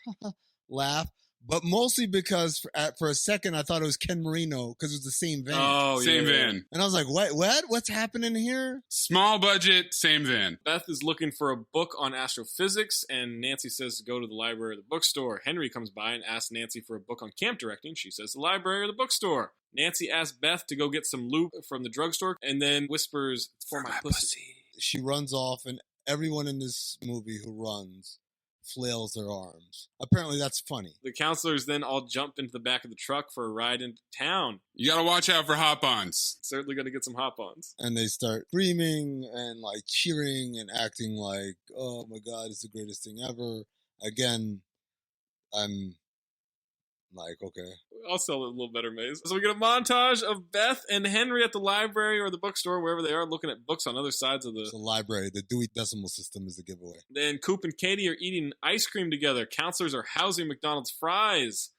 laugh, but mostly because for a second I thought it was Ken Marino because it was the same van. Oh, same van. And I was like, what? What's happening here? Small budget, same van. Beth is looking for a book on astrophysics, and Nancy says to go to the library or the bookstore. Henry comes by and asks Nancy for a book on camp directing. She says the library or the bookstore. Nancy asks Beth to go get some lube from the drugstore, and then whispers, "It's for my pussy." She runs off, and everyone in this movie who runs flails their arms. Apparently that's funny. The counselors then all jump into the back of the truck for a ride into town. You gotta watch out for hop-ons. Certainly gonna get some hop-ons. And they start screaming and cheering and acting like, oh my God, it's the greatest thing ever. Again, I'm like, okay. I'll sell it a little better, Maze. So we get a montage of Beth and Henry at the library or the bookstore, wherever they are, looking at books on other sides of the library. The Dewey Decimal System is the giveaway. Then Coop and Katie are eating ice cream together. Counselors are housing McDonald's fries.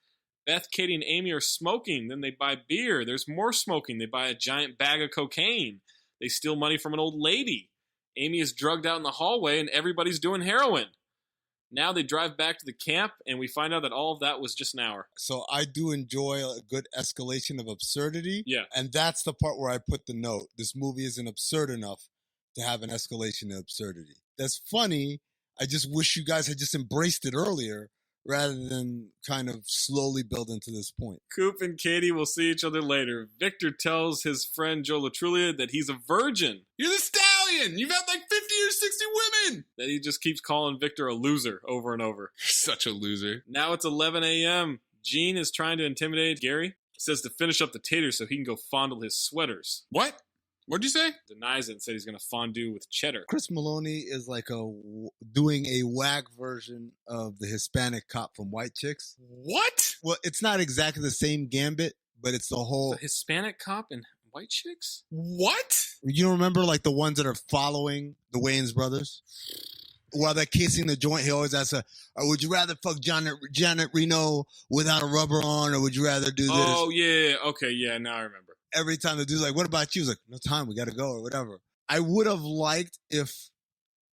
Beth, Katie, and Amy are smoking. Then they buy beer. There's more smoking. They buy a giant bag of cocaine. They steal money from an old lady. Amy is drugged out in the hallway, and everybody's doing heroin. Now they drive back to the camp, and we find out that all of that was just an hour. So I do enjoy a good escalation of absurdity. Yeah. And that's the part where I put the note. This movie isn't absurd enough to have an escalation of absurdity. That's funny. I just wish you guys had just embraced it earlier rather than kind of slowly build into this point. Coop and Katie will see each other later. Victor tells his friend Joe Latrulia that he's a virgin. You're the stallion! You've had like 50 or 60 women! That he just keeps calling Victor a loser over and over. Such a loser. Now it's 11 a.m. Gene is trying to intimidate Gary. Says to finish up the taters so he can go fondle his sweaters. What? What'd you say? Denies it and said he's going to fondue with cheddar. Chris Maloney is like doing a whack version of the Hispanic cop from White Chicks. What? Well, it's not exactly the same gambit, but it's the whole... The Hispanic cop in White Chicks? What? You don't remember like the ones that are following the Wayans brothers? While they're kissing the joint, he always asks, would you rather fuck Janet Reno without a rubber on, or would you rather do this? Oh, yeah. Okay, yeah, now I remember. Every time the dude's like, what about you? He's like, no time, we got to go, or whatever. I would have liked if,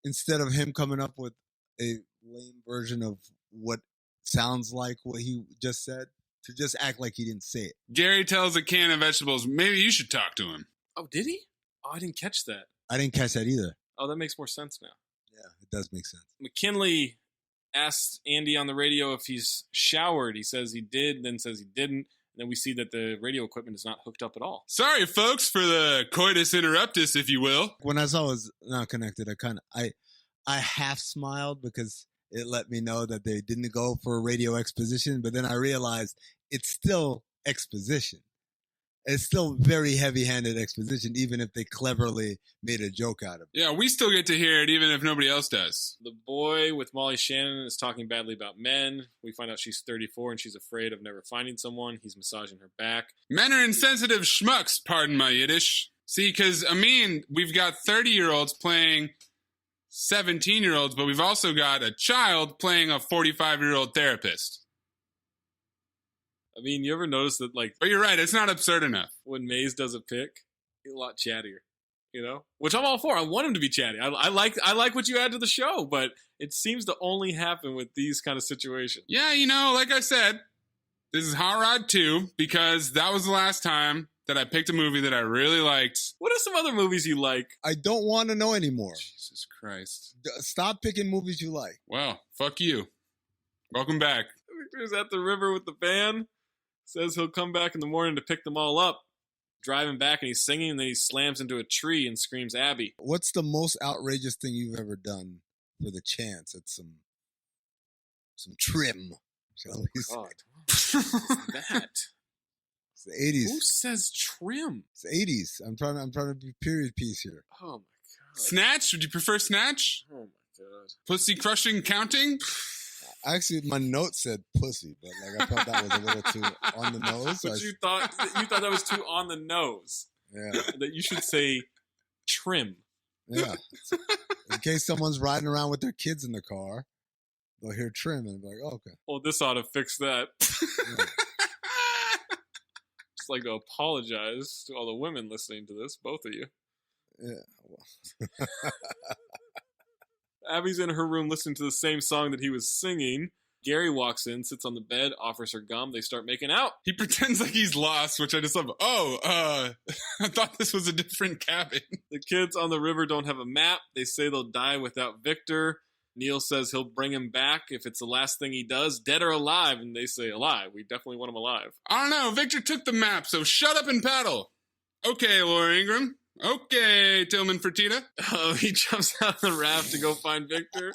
instead of him coming up with a lame version of what sounds like what he just said, to just act like he didn't say it. Gary tells a can of vegetables, maybe you should talk to him. Oh, did he? Oh, I didn't catch that. I didn't catch that either. Oh, that makes more sense now. Yeah, it does make sense. McKinley asked Andy on the radio if he's showered. He says he did, then says he didn't. And then we see that the radio equipment is not hooked up at all. Sorry, folks, for the coitus interruptus, if you will. When I saw it was not connected, I half smiled because it let me know that they didn't go for a radio exposition. But then I realized it's still exposition. It's still very heavy-handed exposition, even if they cleverly made a joke out of it. Yeah, we still get to hear it, even if nobody else does. The boy with Molly Shannon is talking badly about men. We find out she's 34 and she's afraid of never finding someone. He's massaging her back. Men are insensitive schmucks, pardon my Yiddish. See, because, Amin, we've got 30-year-olds playing 17-year-olds, but we've also got a child playing a 45-year-old therapist. I mean, you ever notice that, like... But you're right, it's not absurd enough. When Maze does a pick, he's a lot chattier, you know? Which I'm all for. I want him to be chatty. I like what you add to the show, but it seems to only happen with these kind of situations. Yeah, you know, like I said, this is Hot Rod 2, because that was the last time that I picked a movie that I really liked. What are some other movies you like? I don't want to know anymore. Jesus Christ. Stop picking movies you like. Well, fuck you. Welcome back. Victor's at the river with the van. Says he'll come back in the morning to pick them all up. Driving back and he's singing, and then he slams into a tree and screams, Abby. What's the most outrageous thing you've ever done for the chance at some trim, shall we say? What's that? It's the 80s. Who says trim? It's the 80s. I'm trying to be period piece here. Oh, my God. Snatch? Would you prefer Snatch? Oh, my God. Pussy crushing counting? Actually, my note said pussy, but like I thought that was a little too on the nose. But you thought that was too on the nose. Yeah. That you should say trim. Yeah. In case someone's riding around with their kids in the car, they'll hear trim and be like, oh, okay. Well, this ought to fix that. Yeah. Just like to apologize to all the women listening to this, both of you. Yeah. Well. Abby's in her room listening to the same song that he was singing. Gary walks in, sits on the bed, offers her gum. They start making out. He pretends like he's lost, which I just love. I thought this was a different cabin. The kids on the river don't have a map. They say they'll die without Victor. Neil says he'll bring him back if it's the last thing he does, dead or alive. And they say alive. We definitely want him alive. I don't know. Victor took the map, so shut up and paddle. Okay, Laura Ingram. Okay, Tillman Fertitta. Oh, he jumps out of the raft to go find Victor.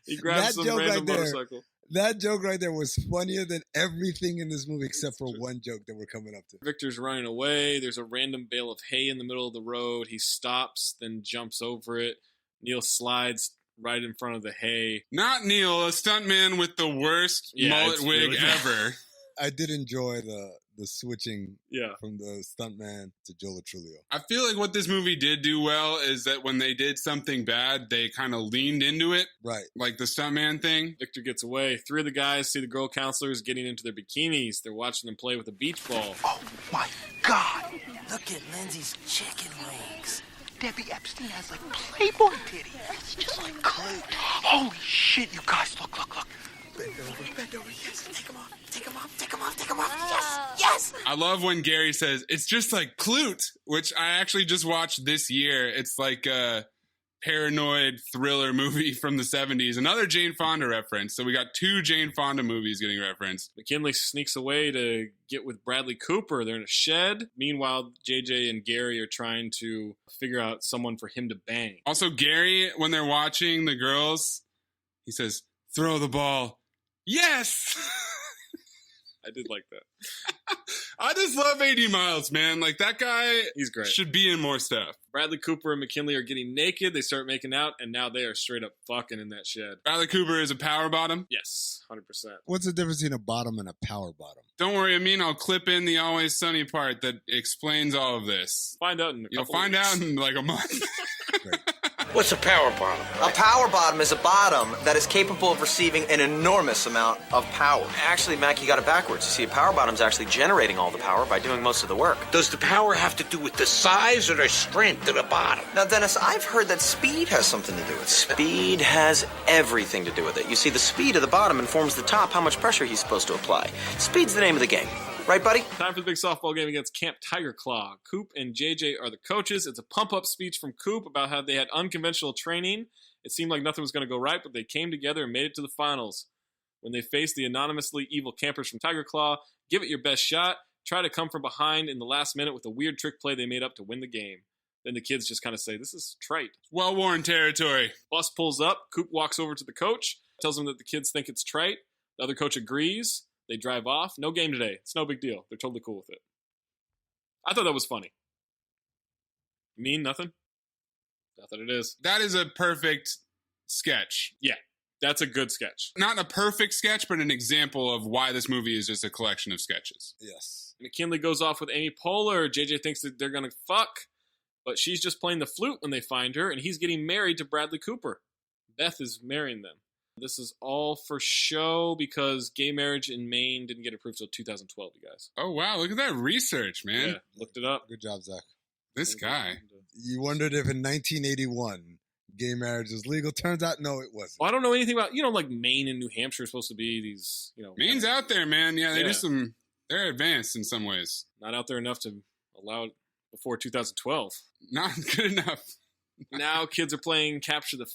He grabs some random motorcycle. That joke right there was funnier than everything in this movie except for one joke that we're coming up to. Victor's running away. There's a random bale of hay in the middle of the road. He stops, then jumps over it. Neil slides right in front of the hay. Not Neil, a stuntman with the worst mullet wig ever. I did enjoy the switching from the stuntman to Joe Latrulia. I feel like what this movie did do well is that when they did something bad, they kind of leaned into it. Right. Like the stuntman thing. Victor gets away. 3 of the guys see the girl counselors getting into their bikinis. They're watching them play with a beach ball. Oh, my God. Look at Lindsay's chicken wings. Debbie Epstein has, like, Playboy titties. It's just like Clue. Holy shit, you guys. Look. Bend over. Yes, take them off. Yes. I love when Gary says, it's just like Clute, which I actually just watched this year. It's like paranoid thriller movie from the 70s. Another Jane Fonda reference. So we got 2 Jane Fonda movies getting referenced. McKinley sneaks away to get with Bradley Cooper. They're in a shed. Meanwhile, JJ and Gary are trying to figure out someone for him to bang. Also, Gary, when they're watching the girls, he says, "Throw the ball." Yes! I did like that. I just love 80 Miles, man. Like, that guy, he's great. Should be in more stuff. Bradley Cooper and McKinley are getting naked. They start making out, and now they are straight up fucking in that shed. Bradley Cooper is a power bottom? Yes, 100%. What's the difference between a bottom and a power bottom? Don't worry, Amin. I'll clip in the Always Sunny part that explains all of this. Find out in a couple You'll find out in like a month. What's a power bottom? A power bottom is a bottom that is capable of receiving an enormous amount of power. Actually, Mac, you got it backwards. You see, a power bottom's actually generating all the power by doing most of the work. Does the power have to do with the size or the strength of the bottom? Now, Dennis, I've heard that speed has something to do with it. Speed has everything to do with it. You see, the speed of the bottom informs the top how much pressure he's supposed to apply. Speed's the name of the game. Right, buddy? Time for the big softball game against Camp Tiger Claw. Coop and JJ are the coaches. It's a pump-up speech from Coop about how they had unconventional training. It seemed like nothing was going to go right, but they came together and made it to the finals. When they faced the anonymously evil campers from Tiger Claw, give it your best shot. Try to come from behind in the last minute with a weird trick play they made up to win the game. Then the kids just kind of say, this is trite. Well-worn territory. Bus pulls up. Coop walks over to the coach, tells him that the kids think it's trite. The other coach agrees. They drive off. No game today. It's no big deal. They're totally cool with it. I thought that was funny. Mean nothing? Not that it is. That is a perfect sketch. Yeah, that's a good sketch. Not a perfect sketch, but an example of why this movie is just a collection of sketches. Yes. McKinley goes off with Amy Poehler. JJ thinks that they're going to fuck, but she's just playing the flute when they find her, and he's getting married to Bradley Cooper. Beth is marrying them. This is all for show because gay marriage in Maine didn't get approved until 2012, you guys. Oh, wow. Look at that research, man. Yeah, looked it up. Good job, Zach. This guy. You wondered if in 1981 gay marriage was legal. Turns out, no, it wasn't. Well, I don't know anything about, like Maine and New Hampshire are supposed to be these, Maine's out there, man. Yeah, they do some, they're advanced in some ways. Not out there enough to allow it before 2012. Not good enough. Now kids are playing Capture the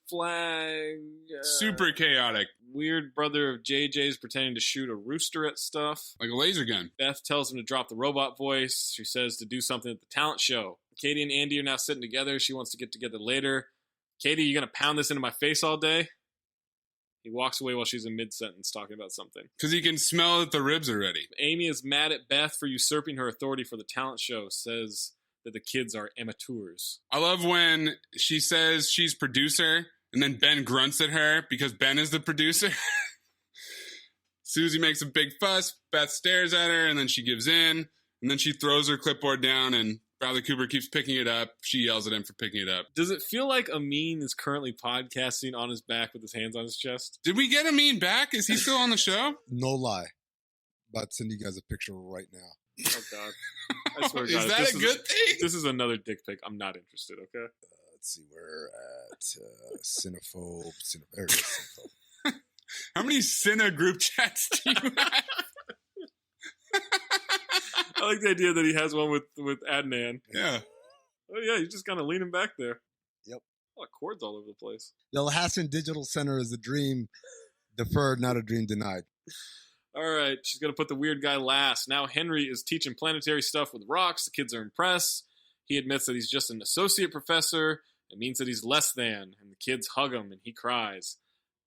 Flag. Super chaotic. Weird brother of JJ's pretending to shoot a rooster at stuff. Like a laser gun. Beth tells him to drop the robot voice. She says to do something at the talent show. Katie and Andy are now sitting together. She wants to get together later. Katie, you going to pound this into my face all day? He walks away while she's in mid-sentence talking about something. Because he can smell that the ribs are ready. Amy is mad at Beth for usurping her authority for the talent show. Says that the kids are amateurs. I love when she says she's producer. And then Ben grunts at her because Ben is the producer. Susie makes a big fuss. Beth stares at her, and then she gives in. And then she throws her clipboard down, and Bradley Cooper keeps picking it up. She yells at him for picking it up. Does it feel like Amin is currently podcasting on his back with his hands on his chest? Did we get Amin back? Is he still on the show? No lie. About to send you guys a picture right now. Oh, God. I swear to God. Is that a good thing? This is another dick pic. I'm not interested, okay? Let's see, we're at Cinephobe. There it is, Cinephobe. How many Cine group chats do you have? I like the idea that he has one with Adnan. Yeah. Oh, yeah, you're just kind of leaning back there. Yep. A lot of cords all over the place. The Hassan Digital Center is a dream deferred, not a dream denied. All right, she's going to put the weird guy last. Now Henry is teaching planetary stuff with rocks. The kids are impressed. He admits that he's just an associate professor. It means that he's less than, and the kids hug him, and he cries.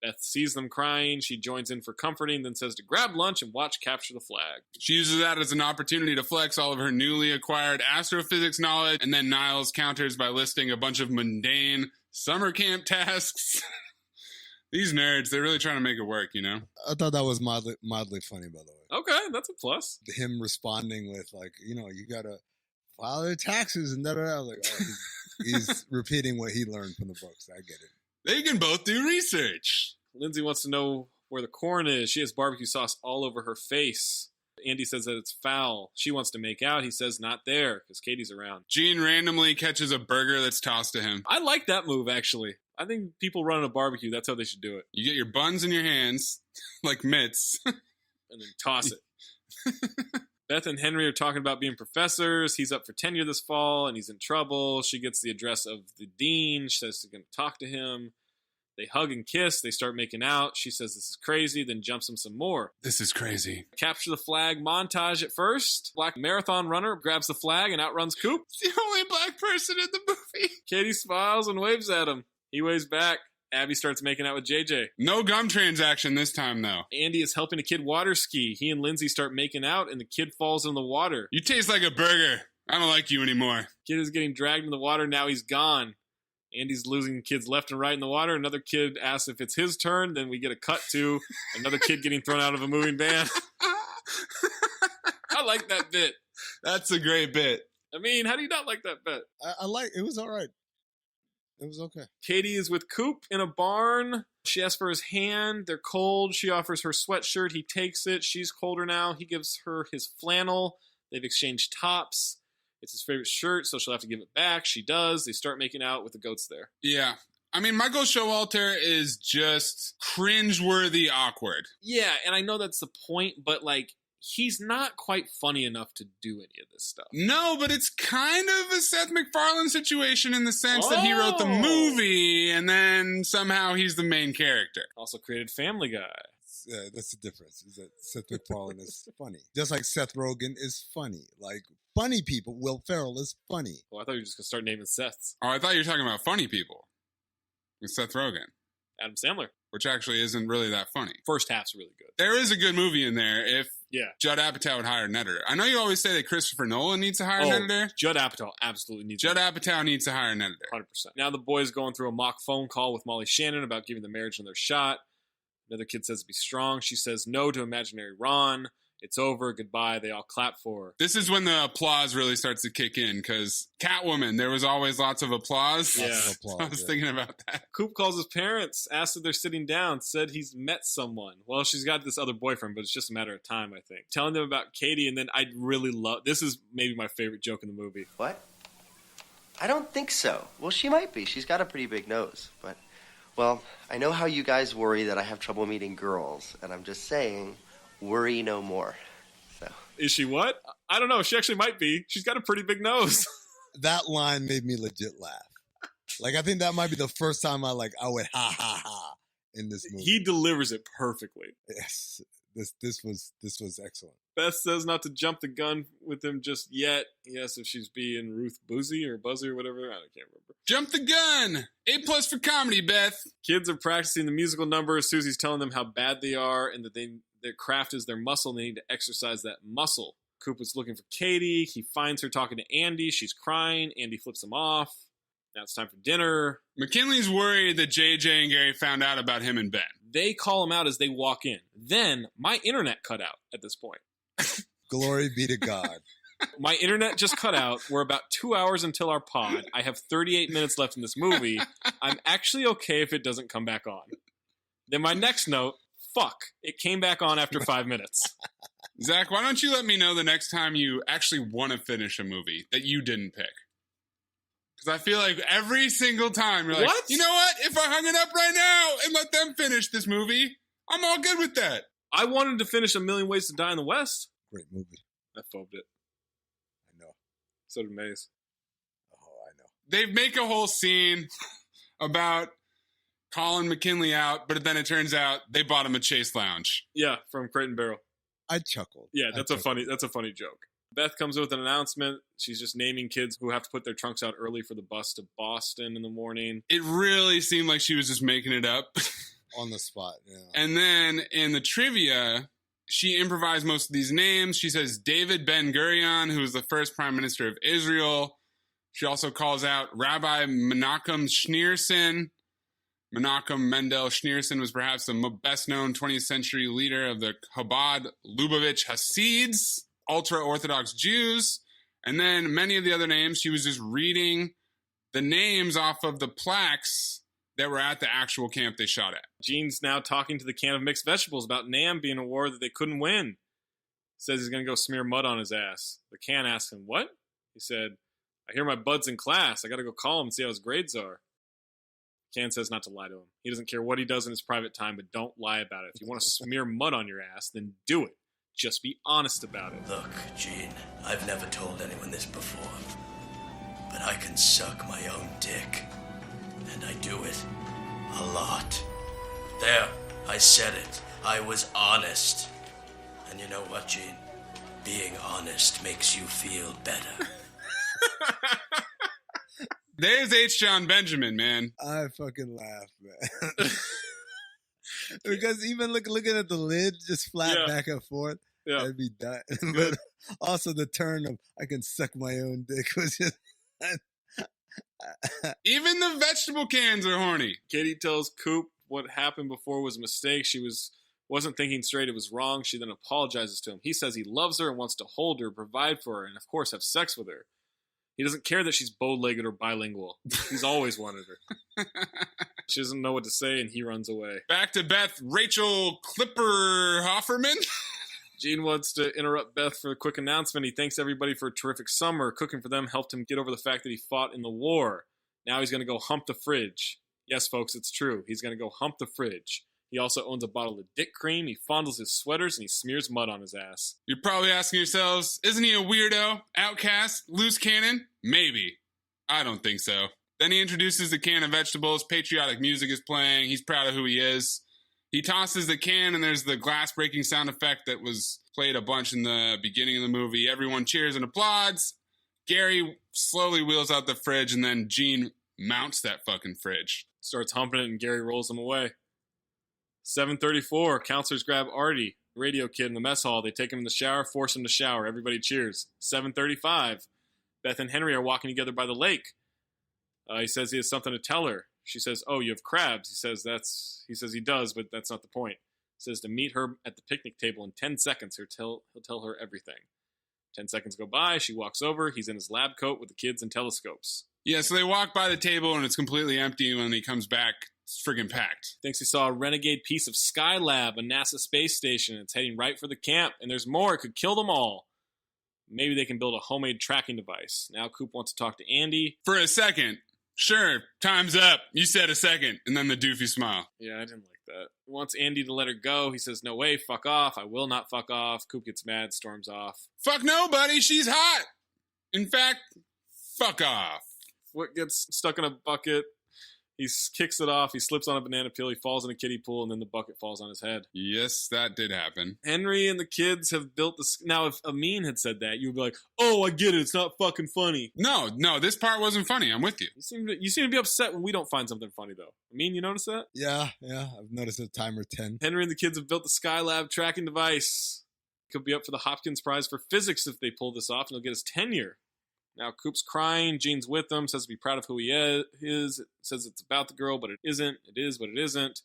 Beth sees them crying. She joins in for comforting, then says to grab lunch and watch Capture the Flag. She uses that as an opportunity to flex all of her newly acquired astrophysics knowledge, and then Niles counters by listing a bunch of mundane summer camp tasks. These nerds, they're really trying to make it work, I thought that was mildly funny, by the way. Okay, that's a plus. Him responding with, you got to file their taxes and da-da-da. Like, he's repeating what he learned from the books. I get it. They can both do research. Lindsay wants to know where the corn is. She has barbecue sauce all over her face. Andy says that it's foul. She wants to make out. He says not there because Katie's around. Gene randomly catches a burger that's tossed to him. I like that move, actually. I think people running a barbecue, that's how they should do it. You get your buns in your hands, like mitts. And then toss it. Beth and Henry are talking about being professors. He's up for tenure this fall, and he's in trouble. She gets the address of the dean. She says she's going to talk to him. They hug and kiss. They start making out. She says this is crazy, then jumps him some more. This is crazy. Capture the flag montage at first. Black marathon runner grabs the flag and outruns Coop. It's the only black person in the movie. Katie smiles and waves at him. He waves back. Abby starts making out with JJ. No gum transaction this time, though. Andy is helping a kid water ski. He and Lindsay start making out, and the kid falls in the water. You taste like a burger. I don't like you anymore. Kid is getting dragged in the water. Now he's gone. Andy's losing kids left and right in the water. Another kid asks if it's his turn. Then we get a cut to another kid getting thrown out of a moving van. I like that bit. That's a great bit. I mean, how do you not like that bit? I like it. Was all right. It was okay. Katie is with Coop in a barn. She asks for his hand. They're cold. She offers her sweatshirt. He takes it. She's colder now. He gives her his flannel. They've exchanged tops. It's his favorite shirt, so she'll have to give it back. She does. They start making out with the goats there. Yeah. I mean, Michael Showalter is just cringeworthy awkward. Yeah, and I know that's the point, but, like, he's not quite funny enough to do any of this stuff. No, but it's kind of a Seth MacFarlane situation in the sense that he wrote the movie, and then somehow he's the main character. Also created Family Guy. That's the difference, is that Seth MacFarlane is funny. Just like Seth Rogen is funny. Like, funny people, Will Ferrell is funny. Well, I thought you were just going to start naming Seths. Oh, I thought you were talking about funny people. With Seth Rogen. Adam Sandler. Which actually isn't really that funny. First half's really good. There is a good movie in there if Judd Apatow would hire an editor. I know you always say that Christopher Nolan needs to hire an editor. Judd Apatow absolutely needs Judd Apatow needs to hire an editor. 100%. Now the boys going through a mock phone call with Molly Shannon about giving the marriage another shot. Another kid says to be strong. She says no to imaginary Ron. It's over. Goodbye. They all clap for her. This is when the applause really starts to kick in because Catwoman, there was always lots of applause. Yeah. I was thinking about that. Coop calls his parents, asks if they're sitting down, said he's met someone. Well, she's got this other boyfriend, but it's just a matter of time, I think. Telling them about Katie, and then I really love, this is maybe my favorite joke in the movie. What? I don't think so. Well, she might be. She's got a pretty big nose, but... Well, I know how you guys worry that I have trouble meeting girls, and I'm just saying, worry no more. So. Is she what? I don't know. She actually might be. She's got a pretty big nose. That line made me legit laugh. Like, I think that might be the first time I went ha ha ha in this movie. He delivers it perfectly. Yes. This was excellent. Beth says not to jump the gun with him just yet. He asks if she's being Ruth Buzzy or Buzzy or whatever. I can't remember. Jump the gun! A+ for comedy, Beth. Kids are practicing the musical numbers. Susie's telling them how bad they are and that their craft is their muscle. They need to exercise that muscle. Coop is looking for Katie. He finds her talking to Andy. She's crying. Andy flips him off. Now it's time for dinner. McKinley's worried that JJ and Gary found out about him and Ben. They call him out as they walk in. Then my internet cut out at this point. Glory be to God. My internet just cut out. We're about 2 hours until our pod. I have 38 minutes left in this movie. I'm actually okay if it doesn't come back on. Then my next note, fuck, it came back on after 5 minutes. Zach, why don't you let me know the next time you actually want to finish a movie that you didn't pick? Because I feel like every single time you're like, what? You know what? If I hung it up right now and let them finish this movie, I'm all good with that. I wanted to finish A Million Ways to Die in the West. Great movie. I phobed it. I know. So did Maze. Oh, I know. They make a whole scene about calling McKinley out, but then it turns out they bought him a Chase Lounge. Yeah, from Crate and Barrel. I chuckled. Yeah, that's a funny joke. Beth comes with an announcement. She's just naming kids who have to put their trunks out early for the bus to Boston in the morning. It really seemed like she was just making it up. On the spot, yeah. And then in the trivia, she improvised most of these names. She says David Ben-Gurion, who was the first prime minister of Israel. She also calls out Rabbi Menachem Schneerson. Menachem Mendel Schneerson was perhaps the best-known 20th century leader of the Chabad Lubavitch Hasids, ultra-Orthodox Jews. And then many of the other names, she was just reading the names off of the plaques that were at the actual camp they shot at. Gene's now talking to the can of mixed vegetables about NAM being a war that they couldn't win. Says he's going to go smear mud on his ass. The can asks him, what? He said, I hear my bud's in class. I got to go call him and see how his grades are. Can says not to lie to him. He doesn't care what he does in his private time, but don't lie about it. If you want to smear mud on your ass, then do it. Just be honest about it. Look, Gene, I've never told anyone this before, but I can suck my own dick. And I do it a lot. There, I said it. I was honest. And you know what, Gene? Being honest makes you feel better. There's H. John Benjamin, man. I fucking laugh, man. Because even looking at the lid just flat back and forth, I'd be dying. But also the turn of I can suck my own dick was just... Even the vegetable cans are horny. Katie tells Coop what happened before was a mistake. She wasn't thinking straight. It was wrong. She then apologizes to him. He says he loves her and wants to hold her, provide for her, and of course have sex with her. He doesn't care that she's bow-legged or bilingual. He's always wanted her. She doesn't know what to say, and he runs away. Back to Beth Rachel Clipper Hofferman. Gene wants to interrupt Beth for a quick announcement. He thanks everybody for a terrific summer. Cooking for them helped him get over the fact that he fought in the war. Now he's going to go hump the fridge. Yes, folks, it's true. He's going to go hump the fridge. He also owns a bottle of dick cream. He fondles his sweaters, and he smears mud on his ass. You're probably asking yourselves, isn't he a weirdo, outcast, loose cannon? Maybe. I don't think so. Then he introduces the can of vegetables. Patriotic music is playing. He's proud of who he is. He tosses the can, and there's the glass-breaking sound effect that was played a bunch in the beginning of the movie. Everyone cheers and applauds. Gary slowly wheels out the fridge, and then Gene mounts that fucking fridge. Starts humping it, and Gary rolls him away. 7:34, counselors grab Artie, radio kid, in the mess hall. They take him in the shower, force him to shower. Everybody cheers. 7:35, Beth and Henry are walking together by the lake. He says he has something to tell her. She says, "Oh, you have crabs." He says he does, but that's not the point. He says to meet her at the picnic table in 10 seconds. He'll tell her everything. 10 seconds go by. She walks over. He's in his lab coat with the kids and telescopes. Yeah, so they walk by the table, and it's completely empty. When he comes back, it's friggin' packed. Thinks he saw a renegade piece of Skylab, a NASA space station. It's heading right for the camp, and there's more. It could kill them all. Maybe they can build a homemade tracking device. Now Coop wants to talk to Andy. For a second. Sure, time's up. You said a second. And then the doofy smile. Yeah, I didn't like that. Wants Andy to let her go. He says, "No way, fuck off. I will not fuck off." Coop gets mad, storms off. Fuck no, buddy. She's hot. In fact, fuck off. Foot gets stuck in a bucket. He kicks it off. He slips on a banana peel. He falls in a kiddie pool, and then the bucket falls on his head. Yes, that did happen. Henry and the kids have built this. Now, if Amin had said that, you would be like, "Oh, I get it. It's not fucking funny." No, this part wasn't funny. I'm with you. You seem to be upset when we don't find something funny, though. Amin, you notice that? Yeah. I've noticed a timer 10. Henry and the kids have built the Skylab tracking device. Could be up for the Hopkins Prize for Physics if they pull this off, and he'll get his tenure. Now Coop's crying. Gene's with him. Says to be proud of who he is. Says it's about the girl, but it isn't. It is, but it isn't.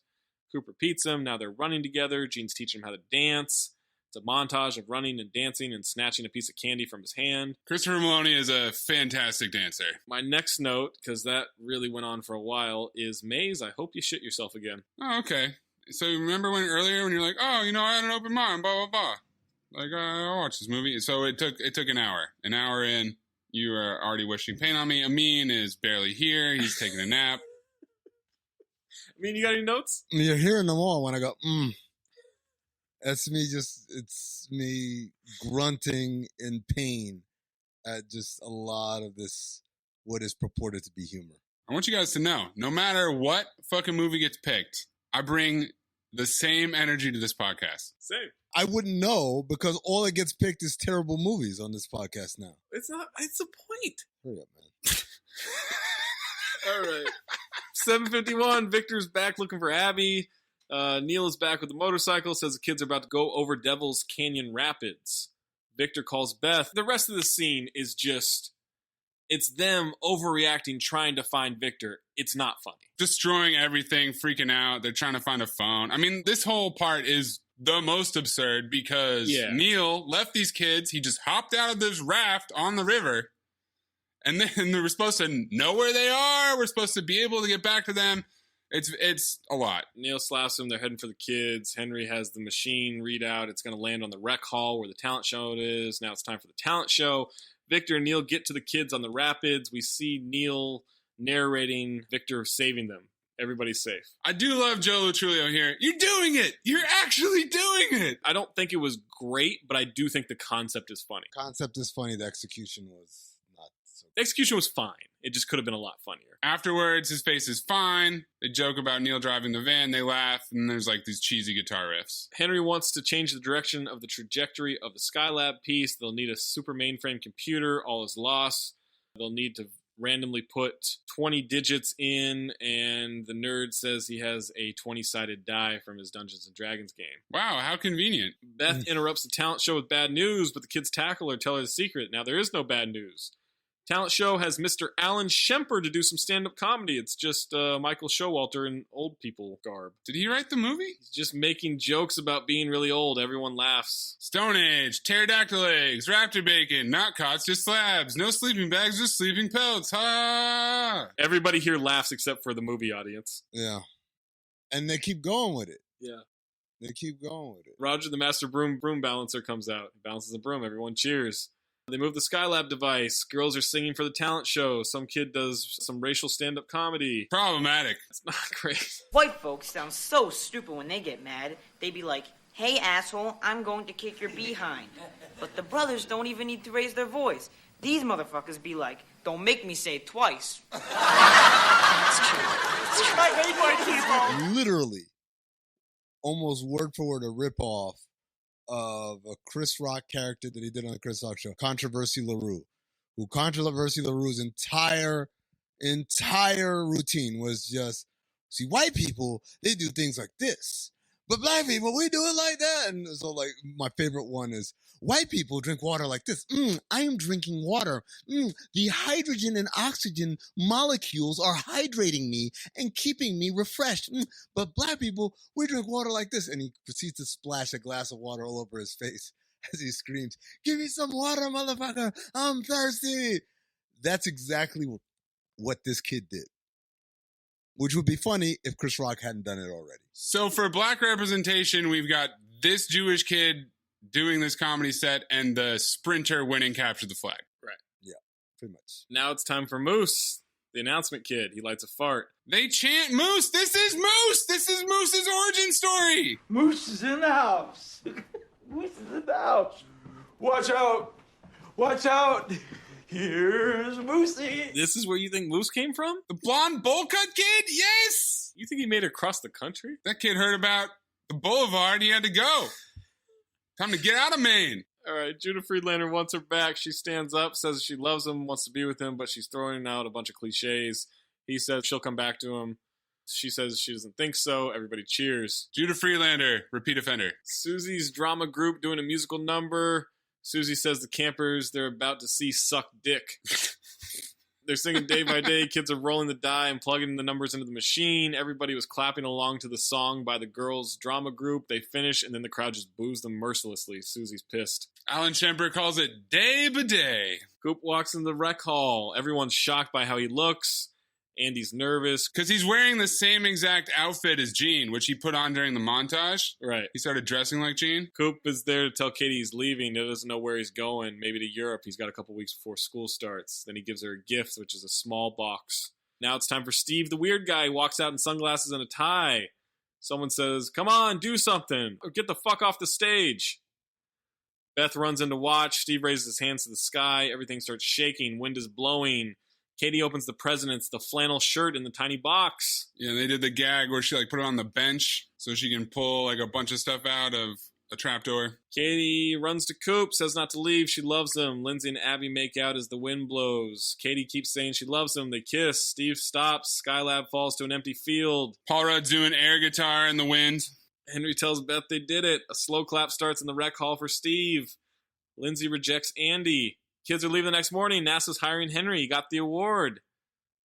Coop repeats him. Now they're running together. Gene's teaching him how to dance. It's a montage of running and dancing and snatching a piece of candy from his hand. Christopher Maloney is a fantastic dancer. My next note, because that really went on for a while, is Maze, I hope you shit yourself again. Oh, okay. So you remember earlier when you're like, oh, I had an open mind, blah, blah, blah. Like, I watched this movie. So it took an hour. An hour in. You are already wishing pain on me. Amin is barely here. He's taking a nap. Amin, you got any notes? You're hearing them all when I go, It's me grunting in pain at just a lot of this, what is purported to be humor. I want you guys to know, no matter what fucking movie gets picked, I bring the same energy to this podcast. Same. I wouldn't know because all that gets picked is terrible movies on this podcast now. It's the point. Hurry up, man. All right. 7:51. Victor's back looking for Abby. Neil is back with the motorcycle. Says the kids are about to go over Devil's Canyon Rapids. Victor calls Beth. The rest of the scene is just... It's them overreacting, trying to find Victor. It's not funny. Destroying everything, freaking out. They're trying to find a phone. I mean, this whole part is the most absurd because Neil left these kids. He just hopped out of this raft on the river. And then we're supposed to know where they are. We're supposed to be able to get back to them. It's a lot. Neil slaps them. They're heading for the kids. Henry has the machine readout. It's going to land on the rec hall where the talent show is. Now it's time for the talent show. Victor and Neil get to the kids on the rapids. We see Neil narrating Victor saving them. Everybody's safe. I do love Joe Lutrulio here. You're doing it. You're actually doing it. I don't think it was great, but I do think the concept is funny. Concept is funny. The execution was not so good. The execution was fine. It just could have been a lot funnier. Afterwards, his face is fine. They joke about Neil driving the van. They laugh, and there's like these cheesy guitar riffs. Henry wants to change the direction of the trajectory of the Skylab piece. They'll need a super mainframe computer. All is lost. They'll need to randomly put 20 digits in, and the nerd says he has a 20-sided die from his Dungeons & Dragons game. Wow, how convenient. Beth interrupts the talent show with bad news, but the kids tackle her, tell her the secret. Now, there is no bad news. Talent show has Mr. Alan Shemper to do some stand-up comedy. It's just Michael Showalter in old people garb. Did he write the movie? He's just making jokes about being really old. Everyone laughs. Stone Age, pterodactyl eggs, raptor bacon, not cots, just slabs. No sleeping bags, just sleeping pelts. Ha! Everybody here laughs except for the movie audience. Yeah. And they keep going with it. Yeah. They keep going with it. Roger the Master Broom Balancer comes out. He balances the broom. Everyone cheers. They move the Skylab device. Girls are singing for the talent show. Some kid does some racial stand-up comedy. Problematic. It's not great. White folks sound so stupid when they get mad. They be like, hey, asshole, I'm going to kick your behind. But the brothers don't even need to raise their voice. These motherfuckers be like, don't make me say it twice. That's true. I hate white people. Literally, almost word for word, a ripoff of a Chris Rock character that he did on the Chris Rock show, Controversy LaRue, who Controversy LaRue's entire routine was just, see, white people, they do things like this, but black people, we do it like that. And so, like, my favorite one is, white people drink water like this. I am drinking water. The hydrogen and oxygen molecules are hydrating me and keeping me refreshed. But black people, we drink water like this. And he proceeds to splash a glass of water all over his face as he screams, give me some water, motherfucker. I'm thirsty. That's exactly what this kid did. Which would be funny if Chris Rock hadn't done it already. So for black representation, we've got this Jewish kid doing this comedy set and the sprinter winning Capture the Flag. Right. Yeah, pretty much. Now it's time for Moose, the announcement kid. He lights a fart. They chant Moose. This is Moose. This is Moose's origin story. Moose is in the house. Moose is in the house. Watch out. Watch out. Here's Moosey. This is where you think Moose came from? The blonde bowl cut kid? Yes. You think he made it across the country? That kid heard about the boulevard. He had to go. Time to get out of Maine. All right, Judah Friedlander wants her back. She stands up, says she loves him, wants to be with him, but she's throwing out a bunch of cliches. He says she'll come back to him. She says she doesn't think so. Everybody cheers. Judah Friedlander, repeat offender. Susie's drama group doing a musical number. Susie says the campers they're about to see suck dick. They're singing Day by Day. Kids are rolling the die and plugging the numbers into the machine. Everybody was clapping along to the song by the girls' drama group. They finish, and then the crowd just boos them mercilessly. Susie's pissed. Alan Shemper calls it Day by Day. Coop walks in the rec hall. Everyone's shocked by how he looks. Andy's nervous. Because he's wearing the same exact outfit as Gene, which he put on during the montage. Right. He started dressing like Gene. Coop is there to tell Katie he's leaving. He doesn't know where he's going. Maybe to Europe. He's got a couple weeks before school starts. Then he gives her a gift, which is a small box. Now it's time for Steve, the weird guy. He walks out in sunglasses and a tie. Someone says, come on, do something. Or get the fuck off the stage. Beth runs in to watch. Steve raises his hands to the sky. Everything starts shaking. Wind is blowing. Katie opens the president's, the flannel shirt in the tiny box. Yeah, they did the gag where she put it on the bench so she can pull a bunch of stuff out of a trapdoor. Katie runs to Coop, says not to leave. She loves him. Lindsay and Abby make out as the wind blows. Katie keeps saying she loves him. They kiss. Steve stops. Skylab falls to an empty field. Paul Rudd's doing air guitar in the wind. Henry tells Beth they did it. A slow clap starts in the rec hall for Steve. Lindsay rejects Andy. Kids are leaving the next morning. NASA's hiring Henry. He got the award,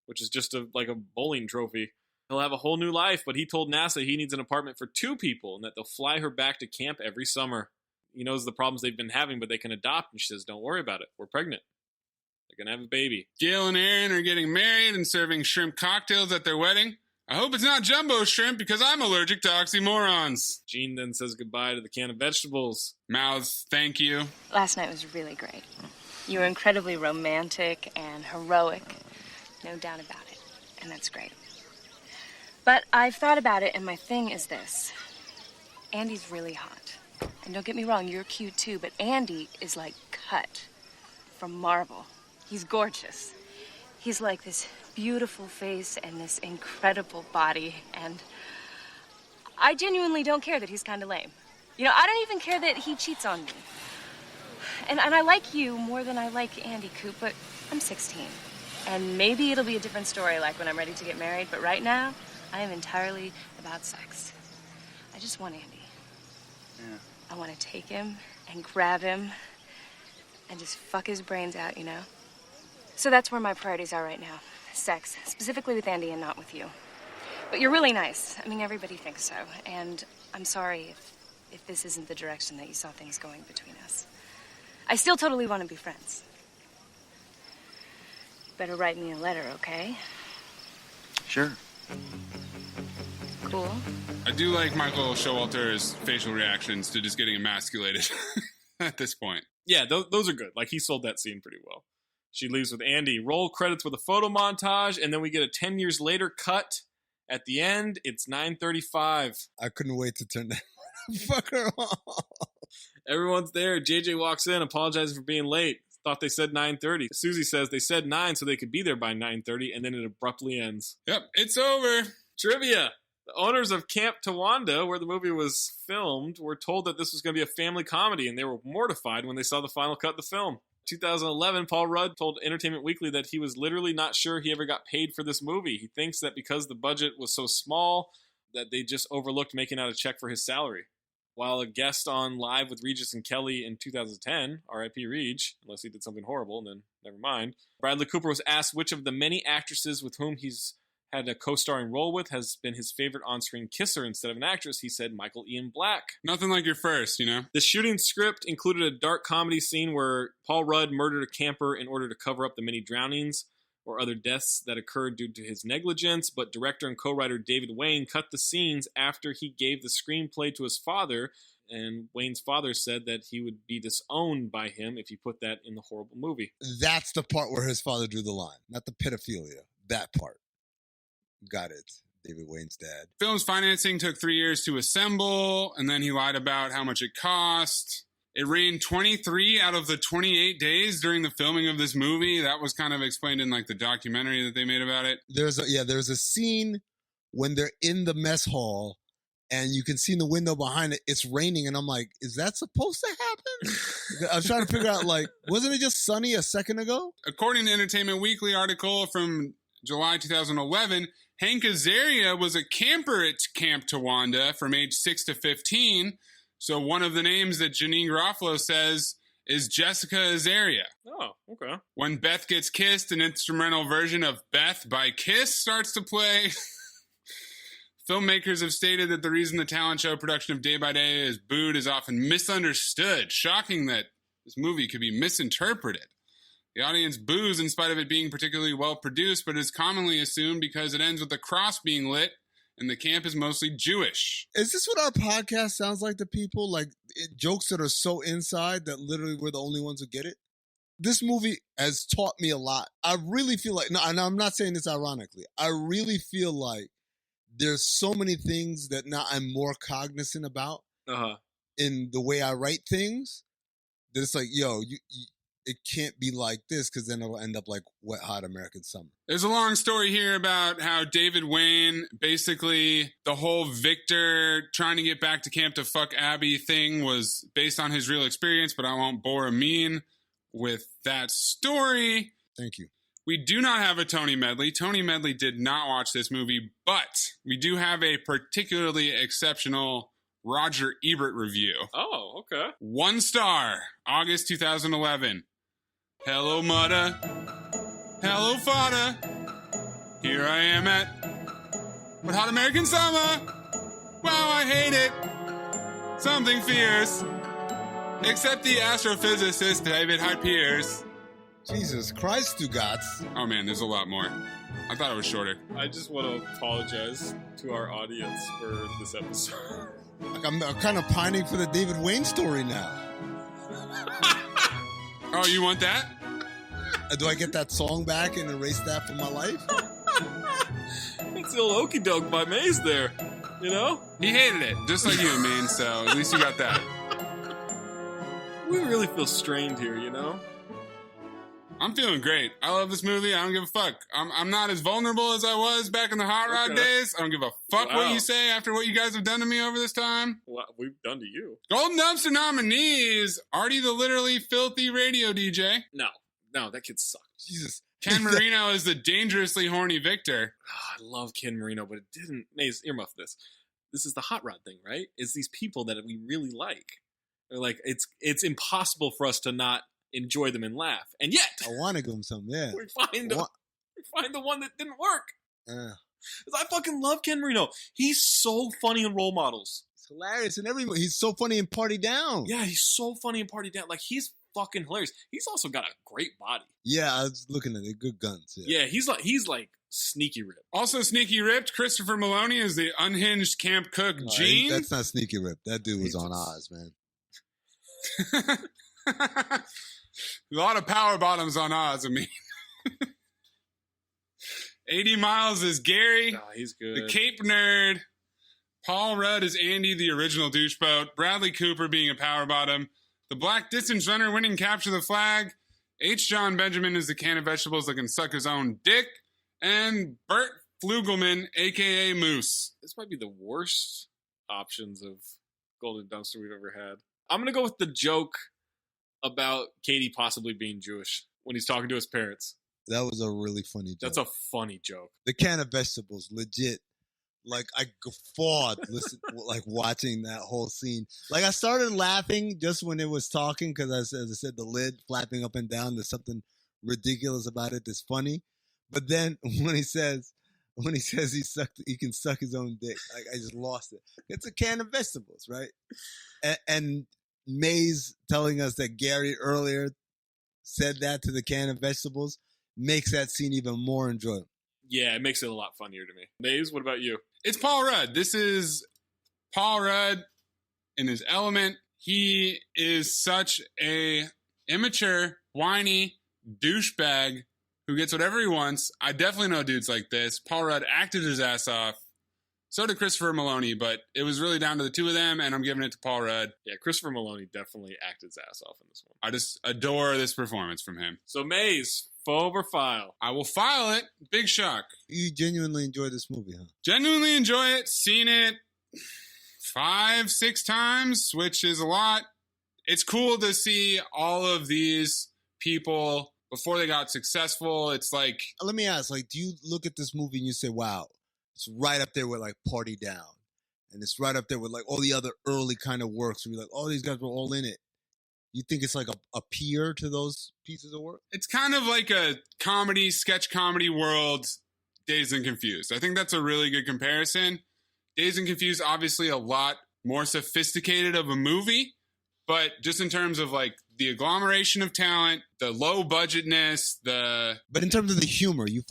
which is just a bowling trophy. He'll have a whole new life, but he told NASA he needs an apartment for 2 people and that they'll fly her back to camp every summer. He knows the problems they've been having, but they can adopt. And she says, don't worry about it. We're pregnant. They're going to have a baby. Gail and Aaron are getting married and serving shrimp cocktails at their wedding. I hope it's not jumbo shrimp because I'm allergic to oxymorons. Gene then says goodbye to the can of vegetables. Mouths, thank you. Last night was really great. You were incredibly romantic and heroic. No doubt about it. And that's great. But I've thought about it, and my thing is this. Andy's really hot. And don't get me wrong, you're cute too, but Andy is like cut from marble. He's gorgeous. He's like this beautiful face and this incredible body, and I genuinely don't care that he's kind of lame. You know, I don't even care that he cheats on me. And I like you more than I like Andy, Coop, but I'm 16. And maybe it'll be a different story like when I'm ready to get married, but right now, I am entirely about sex. I just want Andy. Yeah. I want to take him and grab him and just fuck his brains out, you know? So that's where my priorities are right now. Sex, specifically with Andy and not with you. But you're really nice. I mean, everybody thinks so. And I'm sorry if this isn't the direction that you saw things going between us. I still totally want to be friends. You better write me a letter, okay? Sure. Cool. I do like Michael Showalter's facial reactions to just getting emasculated at this point. Yeah, those are good. Like, he sold that scene pretty well. She leaves with Andy. Roll credits with a photo montage, and then we get a 10 years later cut. At the end, it's 9:35. I couldn't wait to turn that fucker off. Everyone's there. JJ walks in, apologizing for being late. Thought they said 9:30. Susie says they said 9 so they could be there by 9:30, and then it abruptly ends. Yep, it's over. Trivia. The owners of Camp Firewood, where the movie was filmed, were told that this was going to be a family comedy, and they were mortified when they saw the final cut of the film. 2011, Paul Rudd told Entertainment Weekly that he was literally not sure he ever got paid for this movie. He thinks that because the budget was so small that they just overlooked making out a check for his salary. While a guest on Live with Regis and Kelly in 2010, R.I.P. Reg, unless he did something horrible, and then never mind, Bradley Cooper was asked which of the many actresses with whom he's had a co-starring role with has been his favorite on-screen kisser instead of an actress. He said Michael Ian Black. Nothing like your first, you know? The shooting script included a dark comedy scene where Paul Rudd murdered a camper in order to cover up the many drownings or other deaths that occurred due to his negligence, but director and co-writer David Wayne cut the scenes after he gave the screenplay to his father, and Wayne's father said that he would be disowned by him if he put that in the horrible movie. That's the part where his father drew the line, not the pedophilia. That part. Got it. David Wayne's dad. Film's financing took 3 years to assemble, and then he lied about how much it cost. It rained 23 out of the 28 days during the filming of this movie. That was kind of explained in like the documentary that they made about it. There's a scene when they're in the mess hall and you can see in the window behind it, it's raining, and I'm like, is that supposed to happen? I was trying to figure out, like, wasn't it just sunny a second ago? According to Entertainment Weekly article from July 2011, Hank Azaria was a camper at Camp Firewood from age 6 to 15. So one of the names that Janine Garofalo says is Jessica Azaria. Oh, okay. When Beth Gets Kissed, an instrumental version of Beth by Kiss starts to play. Filmmakers have stated that the reason the talent show production of Day by Day is booed is often misunderstood. Shocking that this movie could be misinterpreted. The audience boos in spite of it being particularly well produced, but is commonly assumed because it ends with a cross being lit and the camp is mostly Jewish. Is this what our podcast sounds like to people? Like jokes that are so inside that literally we're the only ones who get it? This movie has taught me a lot. I really feel like, no, and I'm not saying this ironically, I really feel like there's so many things that now I'm more cognizant about in the way I write things that it's like, yo, it can't be like this because then it'll end up like Wet Hot American Summer. There's a long story here about how David Wayne, basically the whole Victor trying to get back to camp to fuck Abby thing was based on his real experience, but I won't bore Amin with that story. Thank you. We do not have a Tony Medley. Tony Medley did not watch this movie, but we do have a particularly exceptional Roger Ebert review. Oh, okay. 1 star, August 2011. Hello, Mudda. Hello, Fada. Here I am at Wet Hot American Summer. Wow, I hate it. Something fierce. Except the astrophysicist David Hyde Pierce. Jesus Christ, you gots. Oh man, there's a lot more. I thought it was shorter. I just want to apologize to our audience for this episode. Like I'm kind of pining for the David Wayne story now. Oh, you want that? Do I get that song back and erase that from my life? It's the old okie doke by Maze there. You know? He hated it, just like you, man. So at least you got that. We really feel strained here, you know? I'm feeling great. I love this movie. I don't give a fuck. I'm not as vulnerable as I was back in the Hot Rod days. I don't give a fuck what you say after what you guys have done to me over this time. What we've done to you. Golden Dumpster nominees. Artie the Literally Filthy Radio DJ. No, that kid sucked. Jesus. Ken Marino is the dangerously horny Victor. Oh, I love Ken Marino, but it didn't. Maze, earmuff this. This is the Hot Rod thing, right? It's these people that we really like. They're like, it's impossible for us to not enjoy them and laugh. And yet, I want to give him some, yeah. We find the one that didn't work. I fucking love Ken Marino. He's so funny in Role Models. It's hilarious in every movie. He's so funny in Party Down. Yeah, he's so funny in Party Down. Like, he's fucking hilarious. He's also got a great body. Yeah, I was looking at it. Good guns. Yeah, he's like sneaky ripped. Also sneaky ripped, Christopher Maloney is the unhinged camp cook Gene. That's not sneaky ripped. That dude was on Oz, man. A lot of power bottoms on Oz, I mean. 80 Miles is Gary. Oh, he's good. The Cape Nerd. Paul Rudd is Andy, the original doucheboat. Bradley Cooper being a power bottom. The Black Distance Runner winning Capture the Flag. H. John Benjamin is the can of vegetables that can suck his own dick. And Bert Flugelman, a.k.a. Moose. This might be the worst options of Golden Dumpster we've ever had. I'm going to go with the joke about Katie possibly being Jewish when he's talking to his parents. That was a really funny joke. That's a funny joke. The can of vegetables, legit. Like, I guffawed watching that whole scene. Like, I started laughing just when it was talking because, as I said, the lid flapping up and down, there's something ridiculous about it that's funny. But then when he says he can suck his own dick, I just lost it. It's a can of vegetables, right? And Maze telling us that Gary earlier said that to the can of vegetables makes that scene even more enjoyable. Yeah, it makes it a lot funnier to me. Maze, what about you? It's Paul Rudd. This is Paul Rudd in his element. He is such a immature, whiny douchebag who gets whatever he wants. I definitely know dudes like this. Paul Rudd acted his ass off. So did Christopher Maloney, but it was really down to the two of them, and I'm giving it to Paul Rudd. Yeah, Christopher Maloney definitely acted his ass off in this one. I just adore this performance from him. So, Maze, phobe or file? I will file it. Big shock. You genuinely enjoy this movie, huh? Genuinely enjoy it. Seen it 5-6 times, which is a lot. It's cool to see all of these people before they got successful. It's like... Let me ask, do you look at this movie and you say, wow, it's right up there with Party Down. And it's right up there with all the other early kind of works where you're like, oh, these guys were all in it. You think it's like a peer to those pieces of work? It's kind of like a sketch comedy world, Dazed and Confused. I think that's a really good comparison. Dazed and Confused, obviously a lot more sophisticated of a movie, but just in terms of the agglomeration of talent, the low budgetness, But in terms of the humor, you